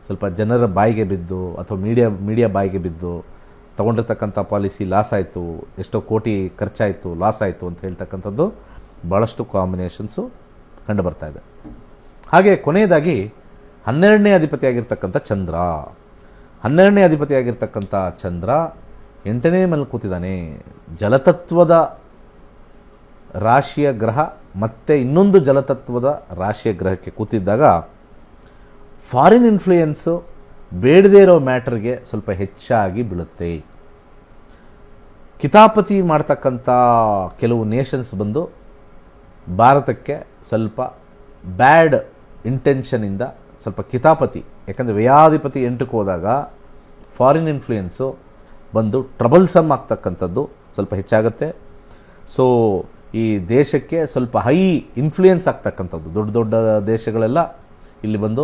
ಸ್ವಲ್ಪ ಜನರ ಬಾಯಿಗೆ ಬಿದ್ದು ಅಥವಾ ಮೀಡಿಯಾ ಬಾಯಿಗೆ ಬಿದ್ದು ತೊಗೊಂಡಿರ್ತಕ್ಕಂಥ ಪಾಲಿಸಿ ಲಾಸ್ ಆಯಿತು, ಎಷ್ಟೋ ಕೋಟಿ ಖರ್ಚಾಯಿತು, ಲಾಸ್ ಆಯಿತು ಅಂತ ಹೇಳ್ತಕ್ಕಂಥದ್ದು ಭಾಳಷ್ಟು ಕಾಂಬಿನೇಷನ್ಸು ಕಂಡು ಬರ್ತಾ ಇದೆ. ಹಾಗೆ ಕೊನೆಯದಾಗಿ 12ನೇ ಅಧಿಪತಿಯಾಗಿರ್ತಕ್ಕಂಥ ಚಂದ್ರ. 12ನೇ ಅಧಿಪತಿಯಾಗಿರ್ತಕ್ಕಂಥ ಚಂದ್ರ 8ನೇ ಮನೇಲಿ ಕೂತಿದ್ದಾನೆ. ಜಲತತ್ವದ ರಾಶಿಯ ಗ್ರಹ ಮತ್ತು ಇನ್ನೊಂದು ಜಲತತ್ವದ ರಾಶಿಯ ಗ್ರಹಕ್ಕೆ ಕೂತಿದ್ದಾಗ ಫಾರಿನ್ ಇನ್ಫ್ಲೂಯೆನ್ಸು ಬೇಡದೇ ಇರೋ ಮ್ಯಾಟರ್ಗೆ ಸ್ವಲ್ಪ ಹೆಚ್ಚಾಗಿ ಬೀಳುತ್ತೆ. ಕಿತಾಪತಿ ಮಾಡ್ತಕ್ಕಂಥ ಕೆಲವು ನೇಷನ್ಸ್ ಬಂದು ಭಾರತಕ್ಕೆ ಸ್ವಲ್ಪ ಬ್ಯಾಡ್ ಇಂಟೆನ್ಷನಿಂದ ಸ್ವಲ್ಪ ಕಿತಾಪತಿ, ಯಾಕಂದರೆ ವ್ಯಯಾಧಿಪತಿ 8ಕ್ಕೆ ಹೋದಾಗ ಫಾರಿನ್ ಇನ್ಫ್ಲೂಯೆನ್ಸು ಬಂದು ಟ್ರಬಲ್ಸಮ್ ಆಗ್ತಕ್ಕಂಥದ್ದು ಸ್ವಲ್ಪ ಹೆಚ್ಚಾಗುತ್ತೆ. ಸೊ ಈ ದೇಶಕ್ಕೆ ಸ್ವಲ್ಪ ಹೈ ಇನ್ಫ್ಲೂಯೆನ್ಸ್ ಆಗ್ತಕ್ಕಂಥದ್ದು ದೊಡ್ಡ ದೊಡ್ಡ ದೇಶಗಳೆಲ್ಲ ಇಲ್ಲಿ ಬಂದು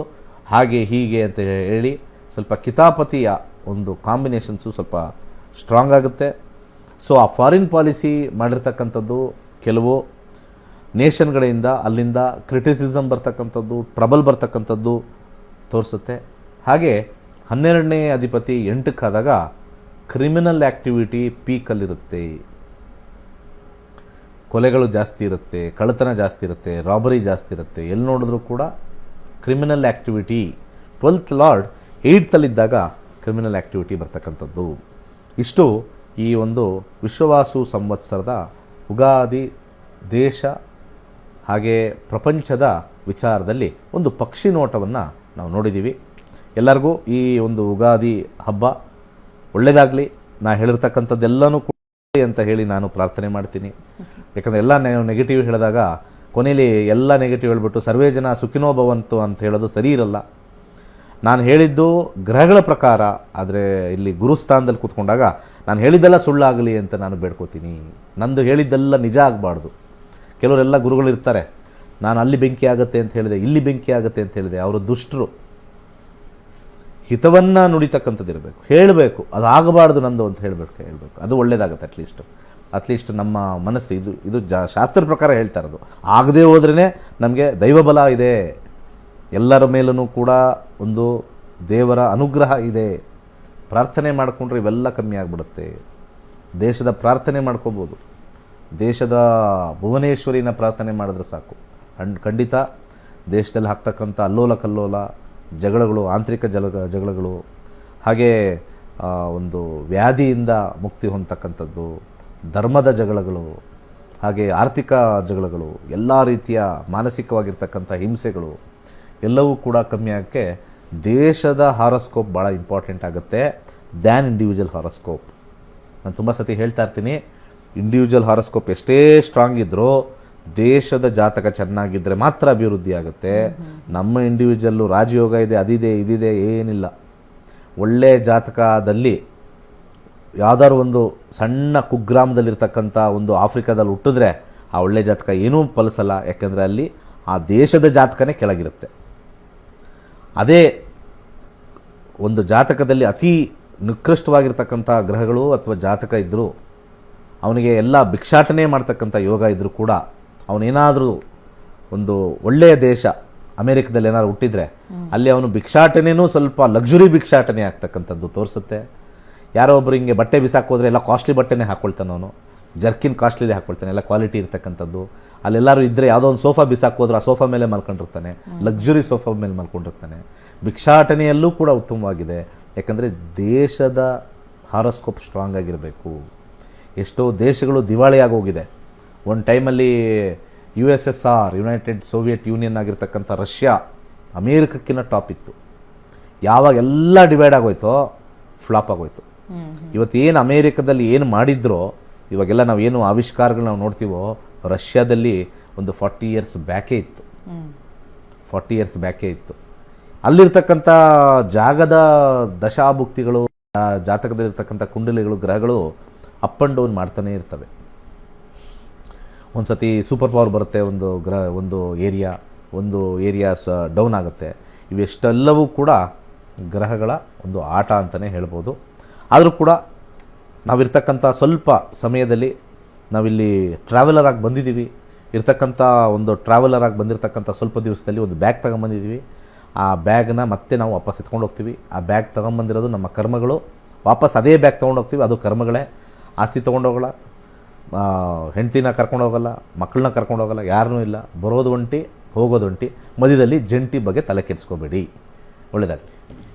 ಹಾಗೆ ಹೀಗೆ ಅಂತ ಹೇಳಿ ಸ್ವಲ್ಪ ಕಿತಾಪತಿಯ ಒಂದು ಕಾಂಬಿನೇಷನ್ಸು ಸ್ವಲ್ಪ ಸ್ಟ್ರಾಂಗ್ ಆಗುತ್ತೆ. ಸೊ ಆ ಫಾರಿನ್ ಪಾಲಿಸಿ ಮಾಡಿರ್ತಕ್ಕಂಥದ್ದು ಕೆಲವು ನೇಷನ್ಗಳಿಂದ ಅಲ್ಲಿಂದ ಕ್ರಿಟಿಸಿಸಮ್ ಬರ್ತಕ್ಕಂಥದ್ದು, ಟ್ರಬಲ್ ಬರ್ತಕ್ಕಂಥದ್ದು ತೋರಿಸುತ್ತೆ. ಹಾಗೆ 12ನೇ ಅಧಿಪತಿ 8ಕ್ಕಾದಾಗ ಕ್ರಿಮಿನಲ್ ಆ್ಯಕ್ಟಿವಿಟಿ ಪೀಕಲ್ಲಿರುತ್ತೆ. ಕೊಲೆಗಳು ಜಾಸ್ತಿ ಇರುತ್ತೆ, ಕಳ್ಳತನ ಜಾಸ್ತಿ ಇರುತ್ತೆ, ರಾಬರಿ ಜಾಸ್ತಿ ಇರುತ್ತೆ. ಎಲ್ಲಿ ನೋಡಿದ್ರೂ ಕೂಡ ಕ್ರಿಮಿನಲ್ ಆ್ಯಕ್ಟಿವಿಟಿ. 12th ಲಾರ್ಡ್ 8thಲ್ಲಿದ್ದಾಗ ಕ್ರಿಮಿನಲ್ ಆ್ಯಕ್ಟಿವಿಟಿ ಬರ್ತಕ್ಕಂಥದ್ದು. ಇಷ್ಟು ಈ ಒಂದು ವಿಶ್ವವಾಸು ಸಂವತ್ಸರದ ಉಗಾದಿ ದೇಶ ಹಾಗೆ ಪ್ರಪಂಚದ ವಿಚಾರದಲ್ಲಿ ಒಂದು ಪಕ್ಷಿ ನೋಟವನ್ನು ನಾವು ನೋಡಿದ್ದೀವಿ. ಎಲ್ಲರಿಗೂ ಈ ಒಂದು ಉಗಾದಿ ಹಬ್ಬ ಒಳ್ಳೆಯದಾಗಲಿ. ನಾ ಹೇಳಿರ್ತಕ್ಕಂಥದ್ದೆಲ್ಲನೂ ಕೂಡ ಅಂತ ಹೇಳಿ ನಾನು ಪ್ರಾರ್ಥನೆ ಮಾಡ್ತೀನಿ. ಯಾಕಂದರೆ ಎಲ್ಲ ನೆಗೆಟಿವ್ ಹೇಳಿದಾಗ ಕೊನೆಯಲ್ಲಿ ಎಲ್ಲ ನೆಗೆಟಿವ್ ಹೇಳ್ಬಿಟ್ಟು ಸರ್ವೇ ಜನ ಸುಖಿನೋ ಭವಂತು ಅಂತ ಹೇಳೋದು ಸರಿ ಇರಲ್ಲ. ನಾನು ಹೇಳಿದ್ದು ಗ್ರಹಗಳ ಪ್ರಕಾರ, ಆದರೆ ಇಲ್ಲಿ ಗುರುಸ್ಥಾನದಲ್ಲಿ ಕೂತ್ಕೊಂಡಾಗ ನಾನು ಹೇಳಿದ್ದೆಲ್ಲ ಸುಳ್ಳಾಗಲಿ ಅಂತ ನಾನು ಬೇಡ್ಕೋತೀನಿ. ನಂದು ಹೇಳಿದ್ದೆಲ್ಲ ನಿಜ ಆಗಬಾರ್ದು. ಕೆಲವರೆಲ್ಲ ಗುರುಗಳಿರ್ತಾರೆ, ನಾನು ಅಲ್ಲಿ ಬೆಂಕಿ ಆಗುತ್ತೆ ಅಂತ ಹೇಳಿದೆ, ಇಲ್ಲಿ ಬೆಂಕಿ ಆಗುತ್ತೆ ಅಂತ ಹೇಳಿದೆ. ಅವರು ದುಷ್ಟರು. ಹಿತವನ್ನು ನುಡಿತಕ್ಕಂಥದ್ದು ಇರಬೇಕು, ಹೇಳಬೇಕು, ಅದು ಆಗಬಾರ್ದು ನಂದು ಅಂತ ಹೇಳಬೇಕು. ಅದು ಒಳ್ಳೆಯದಾಗುತ್ತೆ. ಅಟ್ಲೀಸ್ಟ್ ನಮ್ಮ ಮನಸ್ಸು ಇದು ಶಾಸ್ತ್ರ ಪ್ರಕಾರ ಹೇಳ್ತಾ ಇರೋದು. ಆಗದೇ ಹೋದ್ರೇ ನಮಗೆ ದೈವಬಲ ಇದೆ, ಎಲ್ಲರ ಮೇಲೂ ಕೂಡ ಒಂದು ದೇವರ ಅನುಗ್ರಹ ಇದೆ. ಪ್ರಾರ್ಥನೆ ಮಾಡಿಕೊಂಡ್ರೆ ಇವೆಲ್ಲ ಕಮ್ಮಿ ಆಗಿಬಿಡುತ್ತೆ. ದೇಶದ ಪ್ರಾರ್ಥನೆ ಮಾಡ್ಕೋಬೋದು. ದೇಶದ ಭುವನೇಶ್ವರಿನ ಪ್ರಾರ್ಥನೆ ಮಾಡಿದ್ರೆ ಸಾಕು. ಖಂಡಿತ ದೇಶದಲ್ಲಿ ಆಗ್ತಕ್ಕಂಥ ಅಲ್ಲೋಲ ಕಲ್ಲೋಲ ಜಗಳಗಳು, ಆಂತರಿಕ ಜಗಳಗಳು, ಹಾಗೆ ಒಂದು ವ್ಯಾಧಿಯಿಂದ ಮುಕ್ತಿ ಹೊಂದತಕ್ಕಂಥದ್ದು, ಧರ್ಮದ ಜಗಳಗಳು, ಹಾಗೆ ಆರ್ಥಿಕ ಜಗಳಗಳು, ಎಲ್ಲ ರೀತಿಯ ಮಾನಸಿಕವಾಗಿರ್ತಕ್ಕಂಥ ಹಿಂಸೆಗಳು ಎಲ್ಲವೂ ಕೂಡ ಕಮ್ಮಿ ಆಗೋಕ್ಕೆ ದೇಶದ ಹಾರೋಸ್ಕೋಪ್ ಭಾಳ ಇಂಪಾರ್ಟೆಂಟ್ ಆಗುತ್ತೆ ದ್ಯಾನ್ ಇಂಡಿವಿಜುವಲ್ ಹಾರೋಸ್ಕೋಪ್. ನಾನು ತುಂಬ ಸತಿ ಹೇಳ್ತಾ ಇರ್ತೀನಿ, ಇಂಡಿವಿಜುವಲ್ ಹಾರೋಸ್ಕೋಪ್ ಎಷ್ಟೇ ಸ್ಟ್ರಾಂಗ್ ಇದ್ದರೂ ದೇಶದ ಜಾತಕ ಚೆನ್ನಾಗಿದ್ದರೆ ಮಾತ್ರ ಅಭಿವೃದ್ಧಿ ಆಗುತ್ತೆ. ನಮ್ಮ ಇಂಡಿವಿಜುವಲ್ಲು ರಾಜಯೋಗ ಇದೆ, ಅದಿದೆ ಇದಿದೆ ಏನಿಲ್ಲ. ಒಳ್ಳೆಯ ಜಾತಕದಲ್ಲಿ ಯಾವ್ದಾದ್ರು ಒಂದು ಸಣ್ಣ ಕುಗ್ರಾಮದಲ್ಲಿರ್ತಕ್ಕಂಥ ಒಂದು ಆಫ್ರಿಕಾದಲ್ಲಿ ಹುಟ್ಟಿದ್ರೆ ಆ ಒಳ್ಳೆಯ ಜಾತಕ ಏನೂ ಫಲಿಸಲ್ಲ. ಯಾಕೆಂದರೆ ಅಲ್ಲಿ ಆ ದೇಶದ ಜಾತಕನೇ ಕೆಳಗಿರುತ್ತೆ. ಅದೇ ಒಂದು ಜಾತಕದಲ್ಲಿ ಅತಿ ನಿಕೃಷ್ಟವಾಗಿರ್ತಕ್ಕಂಥ ಗ್ರಹಗಳು ಅಥವಾ ಜಾತಕ ಇದ್ದರೂ ಅವನಿಗೆ ಎಲ್ಲ ಭಿಕ್ಷಾಟನೆ ಮಾಡ್ತಕ್ಕಂಥ ಯೋಗ ಇದ್ದರೂ ಕೂಡ ಅವನೇನಾದರೂ ಒಂದು ಒಳ್ಳೆಯ ದೇಶ ಅಮೇರಿಕದಲ್ಲಿ ಏನಾದ್ರು ಹುಟ್ಟಿದರೆ ಅಲ್ಲಿ ಅವನು ಭಿಕ್ಷಾಟನೆಯೂ ಸ್ವಲ್ಪ ಲಕ್ಸುರಿ ಭಿಕ್ಷಾಟನೆ ಆಗ್ತಕ್ಕಂಥದ್ದು ತೋರಿಸುತ್ತೆ. ಯಾರೋ ಒಬ್ರು ಹಿಂಗೆ ಬಟ್ಟೆ ಬಿಸಾಕೋದ್ರೆ ಎಲ್ಲ ಕಾಸ್ಟ್ಲಿ ಬಟ್ಟೆನೇ ಹಾಕ್ಕೊಳ್ತಾನೆ, ಅವನು ಜರ್ಕಿನ್ ಕಾಸ್ಟ್ಲಿದೆ ಹಾಕ್ಕೊಳ್ತಾನೆ, ಎಲ್ಲ ಕ್ವಾಲಿಟಿ ಇರ್ತಕ್ಕಂಥದ್ದು. ಅಲ್ಲೆಲ್ಲರೂ ಇದ್ದರೆ ಯಾವುದೋ ಒಂದು ಸೋಫಾ ಬಿಸಾಕೋದ್ರೆ ಆ ಸೋಫಾ ಮೇಲೆ ಮಲ್ಕೊಂಡಿರ್ತಾನೆ, ಲಕ್ಸುರಿ ಸೋಫಾ ಮೇಲೆ ಮಲ್ಕೊಂಡಿರ್ತಾನೆ. ಭಿಕ್ಷಾಟನೆಯಲ್ಲೂ ಕೂಡ ಉತ್ತಮವಾಗಿದೆ. ಯಾಕಂದರೆ ದೇಶದ ಹಾರೋಸ್ಕೋಪ್ ಸ್ಟ್ರಾಂಗ್ ಆಗಿರಬೇಕು. ಎಷ್ಟೋ ದೇಶಗಳು ದಿವಾಳಿಯಾಗಿ ಹೋಗಿದೆ. ಒಂದು ಟೈಮಲ್ಲಿ USSR ಯುನೈಟೆಡ್ ಸೋವಿಯತ್ ಯೂನಿಯನ್ ಆಗಿರ್ತಕ್ಕಂಥ ರಷ್ಯಾ ಅಮೇರಿಕಕ್ಕಿಂತ ಟಾಪ್ ಇತ್ತು. ಯಾವಾಗ ಎಲ್ಲ ಡಿವೈಡ್ ಆಗೋಯ್ತೋ ಫ್ಲಾಪ್ ಆಗೋಯ್ತು. ಇವತ್ತೇನು ಅಮೇರಿಕದಲ್ಲಿ ಏನು ಮಾಡಿದ್ರೋ ಇವಾಗೆಲ್ಲ ನಾವು ಏನು ಆವಿಷ್ಕಾರಗಳು ನಾವು ನೋಡ್ತೀವೋ ರಷ್ಯಾದಲ್ಲಿ ಒಂದು 40 ಇಯರ್ಸ್ ಬ್ಯಾಕೇ ಇತ್ತು. 40 ಇಯರ್ಸ್ ಬ್ಯಾಕೇ ಇತ್ತು. ಅಲ್ಲಿರ್ತಕ್ಕಂಥ ಜಾಗದ ದಶಾಭುಕ್ತಿಗಳು, ಜಾತಕದಲ್ಲಿರ್ತಕ್ಕಂಥ ಕುಂಡಲಿಗಳು, ಗ್ರಹಗಳು ಅಪ್ ಆ್ಯಂಡ್ ಡೌನ್ ಮಾಡ್ತಾನೆ ಇರ್ತವೆ. ಒಂದು ಸತಿ ಸೂಪರ್ ಪವರ್ ಬರುತ್ತೆ, ಒಂದು ಏರಿಯಾ ಡೌನ್ ಆಗುತ್ತೆ. ಇವೆಷ್ಟೆಲ್ಲವೂ ಕೂಡ ಗ್ರಹಗಳ ಒಂದು ಆಟ ಅಂತಲೇ ಹೇಳ್ಬೋದು. ಆದರೂ ಕೂಡ ನಾವಿರ್ತಕ್ಕಂಥ ಸ್ವಲ್ಪ ಸಮಯದಲ್ಲಿ ನಾವಿಲ್ಲಿ ಟ್ರಾವೆಲರ್ ಆಗಿ ಬಂದಿದ್ದೀವಿ. ಇರ್ತಕ್ಕಂಥ ಒಂದು ಟ್ರಾವೆಲರ್ ಆಗಿ ಬಂದಿರತಕ್ಕಂಥ ಸ್ವಲ್ಪ ದಿವಸದಲ್ಲಿ ಒಂದು ಬ್ಯಾಗ್ ತಗೊಂಬಂದಿದ್ದೀವಿ. ಆ ಬ್ಯಾಗ್ನ ಮತ್ತೆ ನಾವು ವಾಪಸ್ ಎತ್ಕೊಂಡು ಹೋಗ್ತೀವಿ. ಆ ಬ್ಯಾಗ್ ತಗೊಂಬಂದಿರೋದು ನಮ್ಮ ಕರ್ಮಗಳು. ವಾಪಸ್ ಅದೇ ಬ್ಯಾಗ್ ತೊಗೊಂಡೋಗ್ತೀವಿ, ಅದು ಕರ್ಮಗಳೇ. ಆಸ್ತಿ ತೊಗೊಂಡೋಗಲ್ಲ, ಹೆಂಡ್ತಿನ ಕರ್ಕೊಂಡೋಗಲ್ಲ, ಮಕ್ಕಳನ್ನ ಕರ್ಕೊಂಡೋಗಲ್ಲ, ಯಾರನ್ನೂ ಇಲ್ಲ. ಬರೋದು ಒಂಟಿ, ಹೋಗೋದು ಒಂಟಿ. ಮಧ್ಯದಲ್ಲಿ ಜಂಟಿ ಬಗ್ಗೆ ತಲೆ ಕೆಡಿಸ್ಕೋಬೇಡಿ. ಒಳ್ಳೆಯದಾಗಲಿ.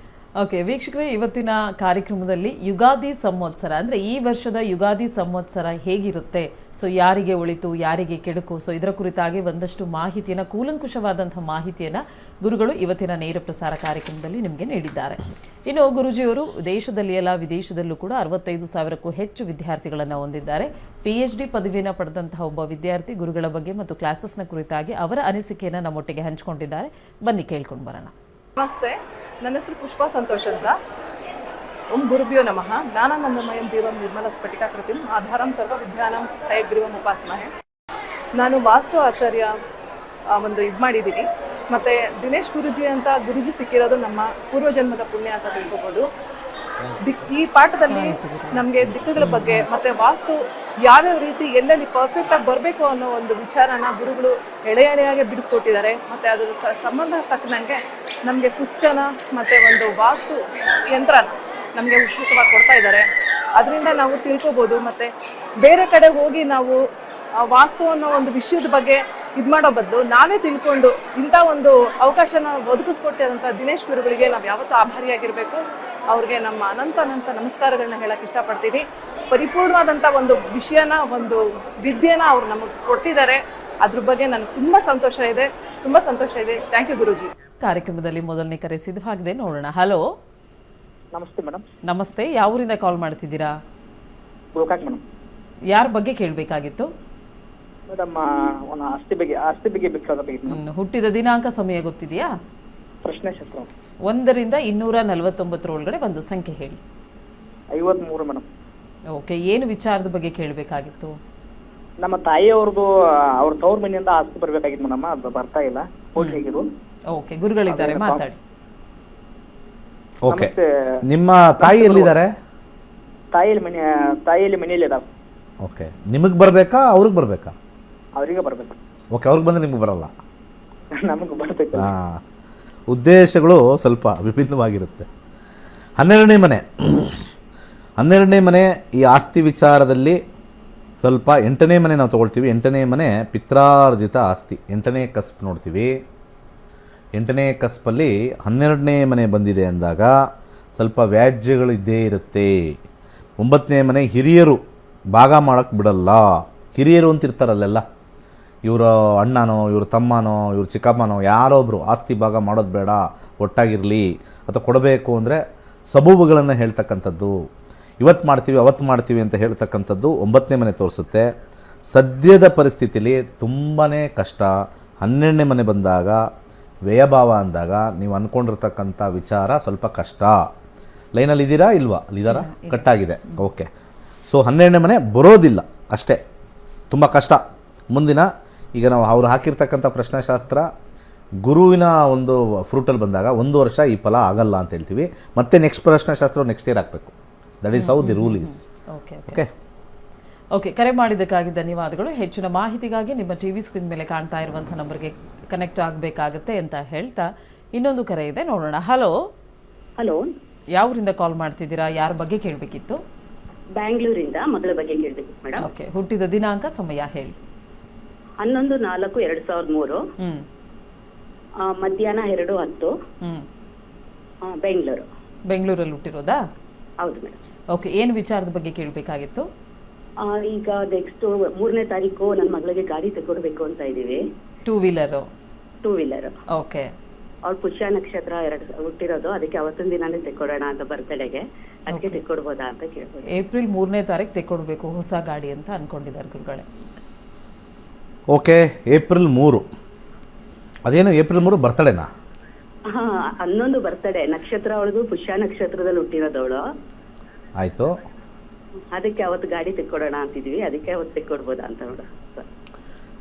ಓಕೆ ವೀಕ್ಷಕರೇ, ಇವತ್ತಿನ ಕಾರ್ಯಕ್ರಮದಲ್ಲಿ ಯುಗಾದಿ ಸಂವತ್ಸರ ಅಂದರೆ ಈ ವರ್ಷದ ಯುಗಾದಿ ಸಂವತ್ಸರ ಹೇಗಿರುತ್ತೆ, ಸೊ ಯಾರಿಗೆ ಒಳಿತು ಯಾರಿಗೆ ಕೆಡುಕು, ಸೊ ಇದರ ಕುರಿತಾಗಿ ಒಂದಷ್ಟು ಮಾಹಿತಿಯನ್ನು, ಕೂಲಂಕುಷವಾದಂತಹ ಮಾಹಿತಿಯನ್ನು ಗುರುಗಳು ಇವತ್ತಿನ ನೇರ ಪ್ರಸಾರ ಕಾರ್ಯಕ್ರಮದಲ್ಲಿ ನಿಮಗೆ ನೀಡಿದ್ದಾರೆ. ಇನ್ನು ಗುರುಜಿಯವರು ದೇಶದಲ್ಲಿ ಅಲ್ಲ ವಿದೇಶದಲ್ಲೂ ಕೂಡ 65,000ಕ್ಕೂ ಹೆಚ್ಚು ವಿದ್ಯಾರ್ಥಿಗಳನ್ನು ಹೊಂದಿದ್ದಾರೆ. PhD ಪದವಿಯನ್ನು ಪಡೆದಂತಹ ಒಬ್ಬ ವಿದ್ಯಾರ್ಥಿ ಗುರುಗಳ ಬಗ್ಗೆ ಮತ್ತು ಕ್ಲಾಸಸ್ನ ಕುರಿತಾಗಿ ಅವರ ಅನಿಸಿಕೆಯನ್ನು ನಮ್ಮೊಟ್ಟಿಗೆ ಹಂಚಿಕೊಂಡಿದ್ದಾರೆ. ಬನ್ನಿ ಕೇಳ್ಕೊಂಡು ಬರೋಣ. ನಮಸ್ತೆ, ನನ್ನ ಹೆಸರು ಪುಷ್ಪಾ ಸಂತೋಷ್ ಅಂತ. ಓಂ ಗುರುಭ್ಯೋ ನಮಃ. ಜ್ಞಾನಾನಂದಮಯಂ ದೇವಂ ನಿರ್ಮಲ ಸ್ಫಟಿಕಾಕೃತಿಂ ಆಧಾರಂ ಸರ್ವ ವಿದ್ಯಾನಾಂ ಹಯಗ್ರೀವಂ ಉಪಾಸ್ಮಹೆ. ನಾನು ವಾಸ್ತು ಆಚಾರ್ಯ ಒಂದು ಇದು ಮಾಡಿದ್ದೀನಿ. ಮತ್ತು ದಿನೇಶ್ ಗುರುಜಿ ಅಂತ ಗುರುಜಿ ಸಿಕ್ಕಿರೋದು ನಮ್ಮ ಪೂರ್ವಜನ್ಮದ ಪುಣ್ಯ ಅಂತ ತಿಳ್ಕೊಬೋದು. ಈ ಪಾಠದಲ್ಲಿ ನಮಗೆ ದಿಕ್ಕುಗಳ ಬಗ್ಗೆ ಮತ್ತು ವಾಸ್ತು ಯಾವ್ಯಾವ ರೀತಿ ಎಲ್ಲೆಲ್ಲಿ ಪರ್ಫೆಕ್ಟಾಗಿ ಬರಬೇಕು ಅನ್ನೋ ಒಂದು ವಿಚಾರನ ಗುರುಗಳು ಎಳೆಯಾಗಿ ಬಿಡಿಸ್ಕೊಟ್ಟಿದ್ದಾರೆ. ಮತ್ತು ಅದ್ರ ಸಂಬಂಧ ತಕ್ಕನಂಗೆ ನಮಗೆ ಪುಸ್ತಕನ ಮತ್ತು ಒಂದು ವಾಸ್ತು ಯಂತ್ರನ ನಮಗೆ ಉಚಿತವಾಗಿ ಕೊಡ್ತಾ ಇದ್ದಾರೆ. ಅದರಿಂದ ನಾವು ತಿಳ್ಕೊಬೋದು. ಮತ್ತು ಬೇರೆ ಕಡೆ ಹೋಗಿ ನಾವು ವಾಸ್ತು ಅನ್ನೋ ಒಂದು ವಿಷಯದ ಬಗ್ಗೆ ಇದು ಮಾಡೋ ಬದಲು ನಾವೇ ತಿಳ್ಕೊಂಡು ಇಂಥ ಒಂದು ಅವಕಾಶನ ಒದಗಿಸ್ಕೊಟ್ಟಿರೋಂಥ ದಿನೇಶ್ ಗುರುಗಳಿಗೆ ನಾವು ಯಾವತ್ತೂ ಆಭಾರಿಯಾಗಿರಬೇಕು. ಅವ್ರಿಗೆ ನಮ್ಮ ಅನಂತ ನಮಸ್ಕಾರಗಳನ್ನ ಹೇಳಕ್ಕೆ ಇಷ್ಟಪಡ್ತೀನಿ. ಪರಿಪೂರ್ಣವಾದಂಥ ಒಂದು ವಿಷಯನ, ಒಂದು ವಿದ್ಯೆನ ಅವ್ರು ನಮಗೆ ಕೊಟ್ಟಿದ್ದಾರೆ. ಅದ್ರ ಬಗ್ಗೆ ನನಗೆ ತುಂಬ ಸಂತೋಷ ಇದೆ. ಥ್ಯಾಂಕ್ ಯು ಗುರುಜಿ. ಕಾರ್ಯಕ್ರಮದಲ್ಲಿ ಮೊದಲನೇ ಕರೆ ಸಿದ್ಧವಾಗಿದೆ, ನೋಡೋಣ. ಹಲೋ, ನಮಸ್ತೆ ಮೇಡಮ್. ನಮಸ್ತೆ. ಯಾವ ಊರಿಂದ ಕಾಲ್ ಮಾಡ್ತಿದ್ದೀರಾ? ಗೋಕಾಕ್ ಮೇಡಮ್. ಯಾರ ಬಗ್ಗೆ ಕೇಳಬೇಕಾಗಿತ್ತು ಮೇಡಮ್? ಒಂದು ಆಸ್ತಿ ಬಗ್ಗೆ ಬೇಕಾಗಿತ್ತು. ಹುಟ್ಟಿದ ದಿನಾಂಕ, ಸಮಯ ಗೊತ್ತಿದೆಯಾ? ಪ್ರಶ್ನೆ ಶಾಸ್ತ್ರ 1ರಿಂದ 249 ಒಳಗಡೆ ಒಂದು ಸಂಖ್ಯೆ ಹೇಳಿ. 53 ಮೇಡಮ್. ಓಕೆ, ಏನು ವಿಚಾರದ ಬಗ್ಗೆ ಕೇಳಬೇಕಾಗಿತ್ತು? ನಮ್ಮ ತಾಯಿಯವ್ರದ್ದು ಅವ್ರ ತವ್ರ ಮನೆಯಿಂದ ಆಸ್ತಿ ಬರ್ಬೇಕಾಗಿತ್ತು ಮೇಡಮ್. ಅದು ಬರ್ತಾ ಇಲ್ಲ. ಹೋಗಿರು. ಓಕೆ, ಗುರುಗಳಿದ್ದಾರೆ, ಮಾತಾಡಿ. ಓಕೆ, ನಿಮ್ಮ ತಾಯಿ ಎಲ್ಲಿದ್ದಾರೆ? ತಾಯಿಯಲ್ಲಿ ಮನೆಯಲ್ಲಿ ಇದಾವೆ. ಓಕೆ, ನಿಮಗೆ ಬರಬೇಕಾ ಅವ್ರಿಗೆ ಬರಬೇಕಾ? ಅವರಿಗೆ ಬರ್ಬೇಕು. ಓಕೆ, ಅವ್ರಿಗೆ ಬಂದರೆ ನಿಮ್ಗೆ ಬರಲ್ಲ. ನಮಗೆ ಬರ್ಬೇಕು. ಹಾಂ, ಉದ್ದೇಶಗಳು ಸ್ವಲ್ಪ ವಿಭಿನ್ನವಾಗಿರುತ್ತೆ. 12ನೇ ಮನೆ ಈ ಆಸ್ತಿ ವಿಚಾರದಲ್ಲಿ ಸ್ವಲ್ಪ 8ನೇ ಮನೆ ನಾವು ತೊಗೊಳ್ತೀವಿ. 8ನೇ ಮನೆ ಪಿತ್ರಾರ್ಜಿತ ಆಸ್ತಿ, 8ನೇ ಕಸ್ಪ್ ನೋಡ್ತೀವಿ. 8ನೇ ಕಸ್ಪಲ್ಲಿ 12ನೇ ಮನೆ ಬಂದಿದೆ ಅಂದಾಗ ಸ್ವಲ್ಪ ವ್ಯಾಜ್ಯಗಳು ಇದ್ದೇ ಇರುತ್ತೆ. 9ನೇ ಮನೆ ಹಿರಿಯರು ಭಾಗ ಮಾಡೋಕ್ಕೆ ಬಿಡಲ್ಲ. ಹಿರಿಯರು ಅಂತ ಇರ್ತಾರಲ್ಲೆಲ್ಲ, ಇವರ ಅಣ್ಣನೋ ಇವ್ರ ತಮ್ಮನೋ ಇವ್ರ ಚಿಕ್ಕಮ್ಮನೋ ಯಾರೊಬ್ಬರು ಆಸ್ತಿ ಭಾಗ ಮಾಡೋದು ಬೇಡ, ಒಟ್ಟಾಗಿರಲಿ ಅಥವಾ ಕೊಡಬೇಕು ಅಂದರೆ ಸಬೂಬುಗಳನ್ನು ಹೇಳ್ತಕ್ಕಂಥದ್ದು, ಇವತ್ತು ಮಾಡ್ತೀವಿ ಅವತ್ತು ಮಾಡ್ತೀವಿ ಅಂತ ಹೇಳ್ತಕ್ಕಂಥದ್ದು 9ನೇ ಮನೆ ತೋರಿಸುತ್ತೆ. ಸದ್ಯದ ಪರಿಸ್ಥಿತಿಲಿ ತುಂಬಾ ಕಷ್ಟ. 12ನೇ ಮನೆ ಬಂದಾಗ ವ್ಯಯಭಾವ ಅಂದಾಗ ನೀವು ಅಂದ್ಕೊಂಡಿರ್ತಕ್ಕಂಥ ವಿಚಾರ ಸ್ವಲ್ಪ ಕಷ್ಟ. ಲೈನಲ್ಲಿ ಇದ್ದೀರಾ ಇಲ್ವಾ? ಅಲ್ಲಿದ್ದಾರಾ? ಕಟ್ಟಾಗಿದೆ. ಓಕೆ. ಸೊ 12ನೇ ಮನೆ ಬರೋದಿಲ್ಲ ಅಷ್ಟೇ, ತುಂಬ ಕಷ್ಟ. ಮುಂದಿನ ಈಗ ನಾವು ಅವ್ರು ಹಾಕಿರ್ತಕ್ಕಂಥ ಪ್ರಶ್ನೆಶಾಸ್ತ್ರ ಗುರುವಿನ ಒಂದು ಫ್ರೂಟಲ್ಲಿ ಬಂದಾಗ 1 ವರ್ಷ ಈ ಫಲ ಆಗಲ್ಲ ಅಂತ ಹೇಳ್ತೀವಿ. ಮತ್ತೆ ನೆಕ್ಸ್ಟ್ ಪ್ರಶ್ನೆಶಾಸ್ತ್ರ ನೆಕ್ಸ್ಟ್ ಇಯರ್ ಹಾಕಬೇಕು. That is how the rule is. Okay. Okay, ಕರೆ ಮಾಡಿದ್ದಕ್ಕಾಗಿ ಧನ್ಯವಾದಗಳು. ಹೆಚ್ಚಿನ ಮಾಹಿತಿಗಾಗಿ ನಿಮ್ಮ ಟಿವಿ ಸ್ಕ್ರೀನ್ ಮೇಲೆ ಕಾಣ್ತಾ ಇರುವಂಥ ನಂಬರ್ಗೆ ಕನೆಕ್ಟ್ ಆಗಬೇಕಾಗುತ್ತೆ ಅಂತ ಹೇಳ್ತಾ ಇನ್ನೊಂದು ಕರೆ ಇದೆ, ನೋಡೋಣ. ಹಲೋ. ಹಲೋ, ಯಾವರಿಂದ ಕಾಲ್ ಮಾಡ್ತಿದ್ದೀರಾ? ಯಾರ ಬಗ್ಗೆ ಕೇಳಬೇಕಿತ್ತು? ಬ್ಯಾಂಗ್ಳೂರಿಂದ ಮಗಳ ಬಗ್ಗೆ ಕೇಳಬೇಕಿತ್ತು ಮೇಡಮ್. ಓಕೆ, ಹುಟ್ಟಿದ ದಿನಾಂಕ, ಸಮಯ ಹೇಳಿ. 11/4/2003, ಮಧ್ಯಾಹ್ನ 2:10, ಬೆಂಗಳೂರು. ಬೆಂಗಳೂರಲ್ಲಿ ಹುಟ್ಟಿರೋದಾ? ಹೌದು ಮೇಡಮ್. ಓಕೆ, ಏನು ವಿಚಾರದ ಬಗ್ಗೆ ಕೇಳಬೇಕಾಗಿತ್ತು? ಈಗ ನೆಕ್ಸ್ಟ್ 3ನೇ ತಾರೀಕು ನನ್ನ ಮಗಳಿಗೆ ಗಾಡಿ ತಗೊಡ್ಬೇಕು ಅಂತ ಇದೀವಿ. 2 ವೀಲರು? 2 ವೀಲರ್. ಓಕೆ. ಅವ್ರ ಪುಷ್ಯ ನಕ್ಷತ್ರ ಹುಟ್ಟಿರೋದು, ಅದಕ್ಕೆ ಅವತ್ತಿನ ದಿನಾನೇ ತೆಕ್ಕೊಡೋಣ ಅಂತ ಬರ್ತಡೆಗೆ, ಅದಕ್ಕೆ ತೆಕ್ಕೊಡ್ಬೋದಾ ಅಂತ ಕೇಳ್ಬೋದು. ಏಪ್ರಿಲ್ 3ನೇ ತಾರೀಕು ತೆಕ್ಕೊಡ್ಬೇಕು ಹೊಸ ಗಾಡಿ ಅಂತ ಅನ್ಕೊಂಡಿದ್ದಾರೆ ಗುರುಗಳೇ. Okay, April 3. ಅದೇನು ಏಪ್ರಿಲ್ 3 ಬರ್ತಡೇನಾ? 11 ಬರ್ತಡೆ. ನಕ್ಷತ್ರ ಅವಳದು ಪುಷ್ಯ ನಕ್ಷತ್ರದಲ್ಲಿ ಹುಟ್ಟಿರೋದವಳು. ಆಯಿತು. ಅದಕ್ಕೆ ಅವತ್ತು ಗಾಡಿ ತೆಕ್ಕೊಡೋಣ ಅಂತಿದ್ವಿ, ಅದಕ್ಕೆ ಅವತ್ತು ತೆಕ್ಕೊಡ್ಬೋದಾ ಅಂತ ನೋಡ.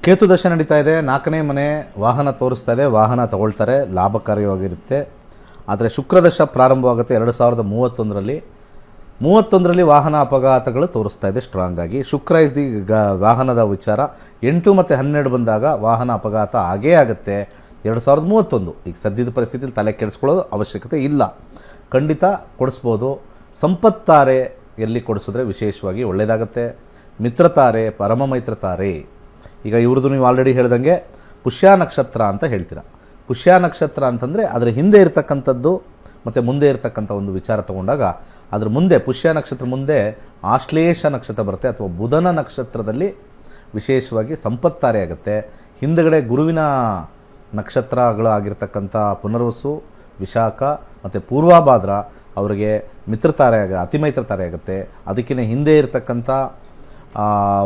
ಕೇತು ದಶ ನಡೀತಾ ಇದೆ. 4ನೇ ಮನೆ ವಾಹನ ತೋರಿಸ್ತಾ ಇದೆ. ವಾಹನ ತಗೊಳ್ತಾರೆ, ಲಾಭಕಾರಿಯಾಗಿರುತ್ತೆ. ಆದರೆ ಶುಕ್ರದಶ ಪ್ರಾರಂಭವಾಗುತ್ತೆ 2031ರಲ್ಲಿ. 31ರಲ್ಲಿ ವಾಹನ ಅಪಘಾತಗಳು ತೋರಿಸ್ತಾ ಇದೆ ಸ್ಟ್ರಾಂಗ್ ಆಗಿ. ಶುಕ್ರ ಇಸ್ ದಿ ವಾಹನದ ವಿಚಾರ. 8 ಮತ್ತು 12 ಬಂದಾಗ ವಾಹನ ಅಪಘಾತ ಆಗೇ ಆಗುತ್ತೆ 2031. ಈಗ ಸದ್ಯದ ಪರಿಸ್ಥಿತಿಯಲ್ಲಿ ತಲೆ ಕೆಡಿಸ್ಕೊಳ್ಳೋದು ಅವಶ್ಯಕತೆ ಇಲ್ಲ, ಖಂಡಿತ ಕೊಡಿಸ್ಬೋದು. ಸಂಪತ್ತಾರೆ ಎಲ್ಲಿ ಕೊಡಿಸಿದ್ರೆ ವಿಶೇಷವಾಗಿ ಒಳ್ಳೆಯದಾಗತ್ತೆ. ಮಿತ್ರತಾರೆ, ಪರಮ ಮೈತ್ರತಾರೆ. ಈಗ ಇವ್ರದ್ದು ನೀವು ಆಲ್ರೆಡಿ ಹೇಳ್ದಂಗೆ ಪುಷ್ಯ ನಕ್ಷತ್ರ ಅಂತ ಹೇಳ್ತೀರಾ. ಪುಷ್ಯ ನಕ್ಷತ್ರ ಅಂತಂದರೆ ಅದರ ಹಿಂದೆ ಇರತಕ್ಕಂಥದ್ದು ಮತ್ತು ಮುಂದೆ ಇರತಕ್ಕಂಥ ಒಂದು ವಿಚಾರ ತಗೊಂಡಾಗ ಅದ್ರ ಮುಂದೆ ಪುಷ್ಯ ನಕ್ಷತ್ರ ಮುಂದೆ ಆಶ್ಲೇಷ ನಕ್ಷತ್ರ ಬರುತ್ತೆ, ಅಥವಾ ಬುಧನ ನಕ್ಷತ್ರದಲ್ಲಿ ವಿಶೇಷವಾಗಿ ಸಂಪತ್ತಾರೆ ಆಗುತ್ತೆ. ಹಿಂದುಗಡೆ ಗುರುವಿನ ನಕ್ಷತ್ರಗಳಾಗಿರ್ತಕ್ಕಂಥ ಪುನರ್ವಸು, ವಿಶಾಖ ಮತ್ತು ಪೂರ್ವಭಾದ್ರ ಅವರಿಗೆ ಮಿತ್ರತಾರೆ ಅತಿಮೈತ್ರತಾರೆ ಆಗುತ್ತೆ. ಅದಕ್ಕಿಂತ ಹಿಂದೆ ಇರತಕ್ಕಂಥ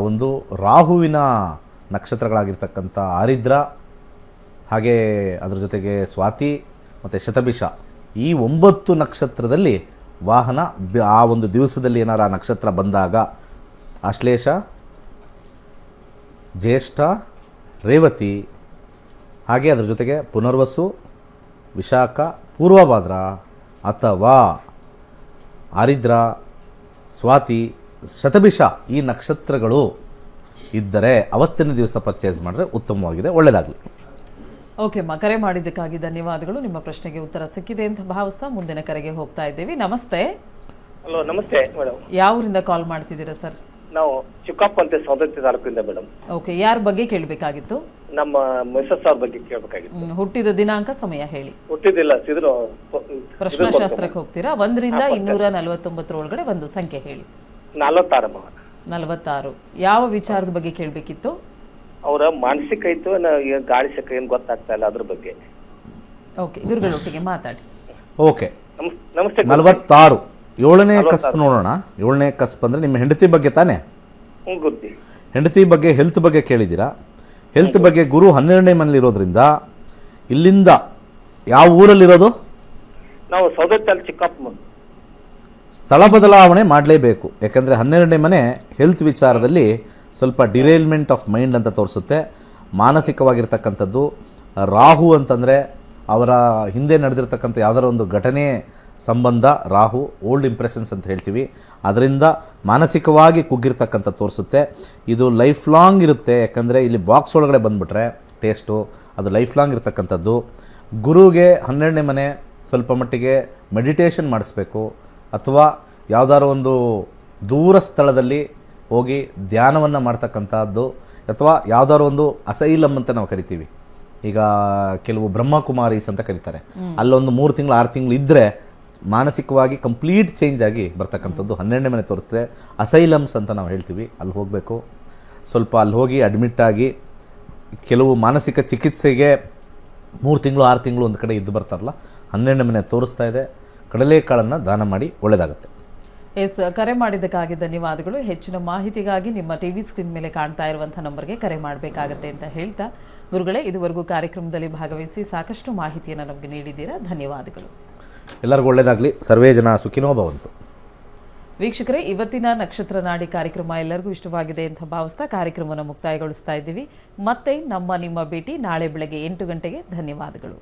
ಒಂದು ರಾಹುವಿನ ನಕ್ಷತ್ರಗಳಾಗಿರ್ತಕ್ಕಂಥ ಆರಿದ್ರ, ಹಾಗೆ ಅದರ ಜೊತೆಗೆ ಸ್ವಾತಿ ಮತ್ತು ಶತಭಿಷ, ಈ 9 ನಕ್ಷತ್ರದಲ್ಲಿ ವಾಹನ ಆ ಒಂದು ದಿವಸದಲ್ಲಿ ಏನಾರ ಆ ನಕ್ಷತ್ರ ಬಂದಾಗ ಆಶ್ಲೇಷ, ಜ್ಯೇಷ್ಠ, ರೇವತಿ, ಹಾಗೆ ಅದರ ಜೊತೆಗೆ ಪುನರ್ವಸು, ವಿಶಾಖ, ಪೂರ್ವಭಾದ್ರ ಅಥವಾ ಆರಿದ್ರ, ಸ್ವಾತಿ, ಶತಭಿಷ ಈ ನಕ್ಷತ್ರಗಳು ಇದ್ದರೆ ಅವತ್ತಿನ ದಿವಸ ಪರ್ಚೇಸ್ ಮಾಡಿದ್ರೆ ಉತ್ತಮವಾಗಿದೆ. ಒಳ್ಳೆಯದಾಗಲಿ. ಓಕೆ ಅಮ್ಮ, ಕರೆ ಮಾಡಿದ್ದಕ್ಕಾಗಿ ಧನ್ಯವಾದಗಳು. ನಿಮ್ಮ ಪ್ರಶ್ನೆಗೆ ಉತ್ತರ ಸಿಕ್ಕಿದೆ ಅಂತ ಭಾವಿಸ್ತಾ ಮುಂದಿನ ಕರೆಗೆ ಹೋಗ್ತಾ ಇದ್ದೇವೆ. ನಮಸ್ತೆ. ಹಲೋ, ನಮಸ್ತೆ ಮೇಡಮ್. ಯಾವೂರಿಂದ ಕಾಲ್ ಮಾಡ್ತಿದ್ದೀರಾ ಸರ್? ನಾವು ಚಿಕ್ಕಪ್ಪ ಅಂತ ಸೌದತ್ತಿ ತಾಲೂಕಿಂದ ಮೇಡಮ್. ಓಕೆ, ಯಾರ ಬಗ್ಗೆ ಕೇಳಬೇಕಾಗಿತ್ತು? ನಮ್ಮ ಮಿಸಸ್ ಅವ್ರ ಬಗ್ಗೆ ಕೇಳಬೇಕಾಗಿತ್ತು. ಹುಟ್ಟಿದ ದಿನಾಂಕ, ಸಮಯ ಹೇಳಿ. ಹುಟ್ಟಿದಿಲ್ಲ, ಸಿದ್ರು ಪ್ರಶ್ನಾಶಾಸ್ತ್ರಕ್ಕೆ ಹೋಗ್ತೀರಾ? 1ರಿಂದ 249 ಒಳಗಡೆ ಒಂದು ಸಂಖ್ಯೆ ಹೇಳಿ. 46. 46. ಯಾವ ವಿಚಾರದ ಬಗ್ಗೆ ಕೇಳಬೇಕಿತ್ತು? ಅವರ ಮಾನಸಿಕ ಇತ್ತು, ಗಾಳಿ ಸಕ್ಕ ಏನ್ ಗೊತ್ತಾಗ್ತಾ ಇಲ್ಲ ಅದ್ರ ಬಗ್ಗೆ. ಓಕೆ, ಗುರುಗಳೊಟ್ಟಿಗೆ ಮಾತಾಡಿ. ಓಕೆ, ನಮಸ್ತೆ. 46 7ನೇ ಕಸ್ಪ್ ನೋಡೋಣ. 7ನೇ ಕಸ್ಪ್ ಅಂದರೆ ನಿಮ್ಮ ಹೆಂಡತಿ ಬಗ್ಗೆ ತಾನೇ? ಗುರುಜಿ, ಹೆಂಡತಿ ಬಗ್ಗೆ, ಹೆಲ್ತ್ ಬಗ್ಗೆ ಕೇಳಿದ್ದೀರಾ. ಹೆಲ್ತ್ ಬಗ್ಗೆ ಗುರು 12ನೇ ಮನೇಲಿರೋದ್ರಿಂದ ಇಲ್ಲಿಂದ ಯಾವ ಊರಲ್ಲಿರೋದು? ನಾವು ಸೌದತ್ತಿ ಚಿಕ್ಕಪ್ಪ. ಸ್ಥಳ ಬದಲಾವಣೆ ಮಾಡಲೇಬೇಕು, ಯಾಕಂದರೆ 12ನೇ ಮನೆ ಹೆಲ್ತ್ ವಿಚಾರದಲ್ಲಿ ಸ್ವಲ್ಪ ಡಿರೇಲ್ಮೆಂಟ್ ಆಫ್ ಮೈಂಡ್ ಅಂತ ತೋರಿಸುತ್ತೆ. ಮಾನಸಿಕವಾಗಿರ್ತಕ್ಕಂಥದ್ದು. ರಾಹು ಅಂತಂದರೆ ಅವರ ಹಿಂದೆ ನಡೆದಿರ್ತಕ್ಕಂಥ ಯಾವುದಾರ ಒಂದು ಘಟನೆ ಸಂಬಂಧ, ರಾಹು ಓಲ್ಡ್ ಇಂಪ್ರೆಷನ್ಸ್ ಅಂತ ಹೇಳ್ತೀವಿ, ಅದರಿಂದ ಮಾನಸಿಕವಾಗಿ ಕುಗ್ಗಿರ್ತಕ್ಕಂಥ ತೋರಿಸುತ್ತೆ. ಇದು ಲೈಫ್ ಲಾಂಗ್ ಇರುತ್ತೆ, ಯಾಕಂದರೆ ಇಲ್ಲಿ ಬಾಕ್ಸ್ ಒಳಗಡೆ ಬಂದುಬಿಟ್ರೆ ಟೇಸ್ಟು ಅದು ಲೈಫ್ ಲಾಂಗ್ ಇರ್ತಕ್ಕಂಥದ್ದು. ಗುರುಗೆ 12ನೇ ಮನೆ ಸ್ವಲ್ಪ ಮಟ್ಟಿಗೆ ಮೆಡಿಟೇಷನ್ ಮಾಡಿಸ್ಬೇಕು, ಅಥವಾ ಯಾವುದಾದ್ರು ಒಂದು ದೂರ ಸ್ಥಳದಲ್ಲಿ ಹೋಗಿ ಧ್ಯಾನವನ್ನು ಮಾಡ್ತಕ್ಕಂಥದ್ದು, ಅಥವಾ ಯಾವುದಾದ್ರು ಒಂದು ಅಸೈಲಮ್ ಅಂತ ನಾವು ಕರಿತೀವಿ. ಈಗ ಕೆಲವು ಬ್ರಹ್ಮಕುಮಾರೀಸ್ ಅಂತ ಕರೀತಾರೆ, ಅಲ್ಲೊಂದು 3 ತಿಂಗಳು 6 ತಿಂಗಳು ಇದ್ದರೆ ಮಾನಸಿಕವಾಗಿ ಕಂಪ್ಲೀಟ್ ಚೇಂಜ್ ಆಗಿ ಬರ್ತಕ್ಕಂಥದ್ದು 12ನೇ ಮನೆ ತೋರಿಸುತ್ತೆ. ಅಸೈಲಮ್ಸ್ ಅಂತ ನಾವು ಹೇಳ್ತೀವಿ, ಅಲ್ಲಿ ಹೋಗಬೇಕು. ಸ್ವಲ್ಪ ಅಲ್ಲಿ ಹೋಗಿ ಅಡ್ಮಿಟ್ ಆಗಿ ಕೆಲವು ಮಾನಸಿಕ ಚಿಕಿತ್ಸೆಗೆ 3 ತಿಂಗಳು 6 ತಿಂಗಳು ಒಂದು ಕಡೆ ಇದ್ದು ಬರ್ತಾರಲ್ಲ, 12 ಮನೆ ತೋರಿಸ್ತಾ ಇದೆ. ಕಡಲೆಕಾಳನ್ನು ದಾನ ಮಾಡಿ ಒಳ್ಳೆಯದಾಗುತ್ತೆ. ಎಸ್, ಕರೆ ಮಾಡಿದ್ದಕ್ಕಾಗಿ ಧನ್ಯವಾದಗಳು. ಹೆಚ್ಚಿನ ಮಾಹಿತಿಗಾಗಿ ನಿಮ್ಮ ಟಿವಿ ಸ್ಕ್ರೀನ್ ಮೇಲೆ ಕಾಣ್ತಾ ಇರುವಂತಹ ನಂಬರ್ಗೆ ಕರೆ ಮಾಡಬೇಕಾಗತ್ತೆ ಅಂತ ಹೇಳ್ತಾ, ಗುರುಗಳೇ ಇದುವರೆಗೂ ಕಾರ್ಯಕ್ರಮದಲ್ಲಿ ಭಾಗವಹಿಸಿ ಸಾಕಷ್ಟು ಮಾಹಿತಿಯನ್ನು ನಮಗೆ ನೀಡಿದ್ದೀರಾ, ಧನ್ಯವಾದಗಳು. ಎಲ್ಲರಿಗೂ ಒಳ್ಳೆಯದಾಗಲಿ. ಸರ್ವೇ ಜನ ಸುಖಿನೋ ಭವಂತು. ವೀಕ್ಷಕರೇ, ಇವತ್ತಿನ ನಕ್ಷತ್ರ ನಾಡಿ ಕಾರ್ಯಕ್ರಮ ಎಲ್ಲರಿಗೂ ಇಷ್ಟವಾಗಿದೆ ಅಂತ ಭಾವಿಸ್ತಾ ಕಾರ್ಯಕ್ರಮವನ್ನು ಮುಕ್ತಾಯಗೊಳಿಸ್ತಾ ಇದ್ದೀವಿ. ಮತ್ತೆ ನಿಮ್ಮ ಭೇಟಿ ನಾಳೆ ಬೆಳಗ್ಗೆ 8 ಗಂಟೆಗೆ. ಧನ್ಯವಾದಗಳು.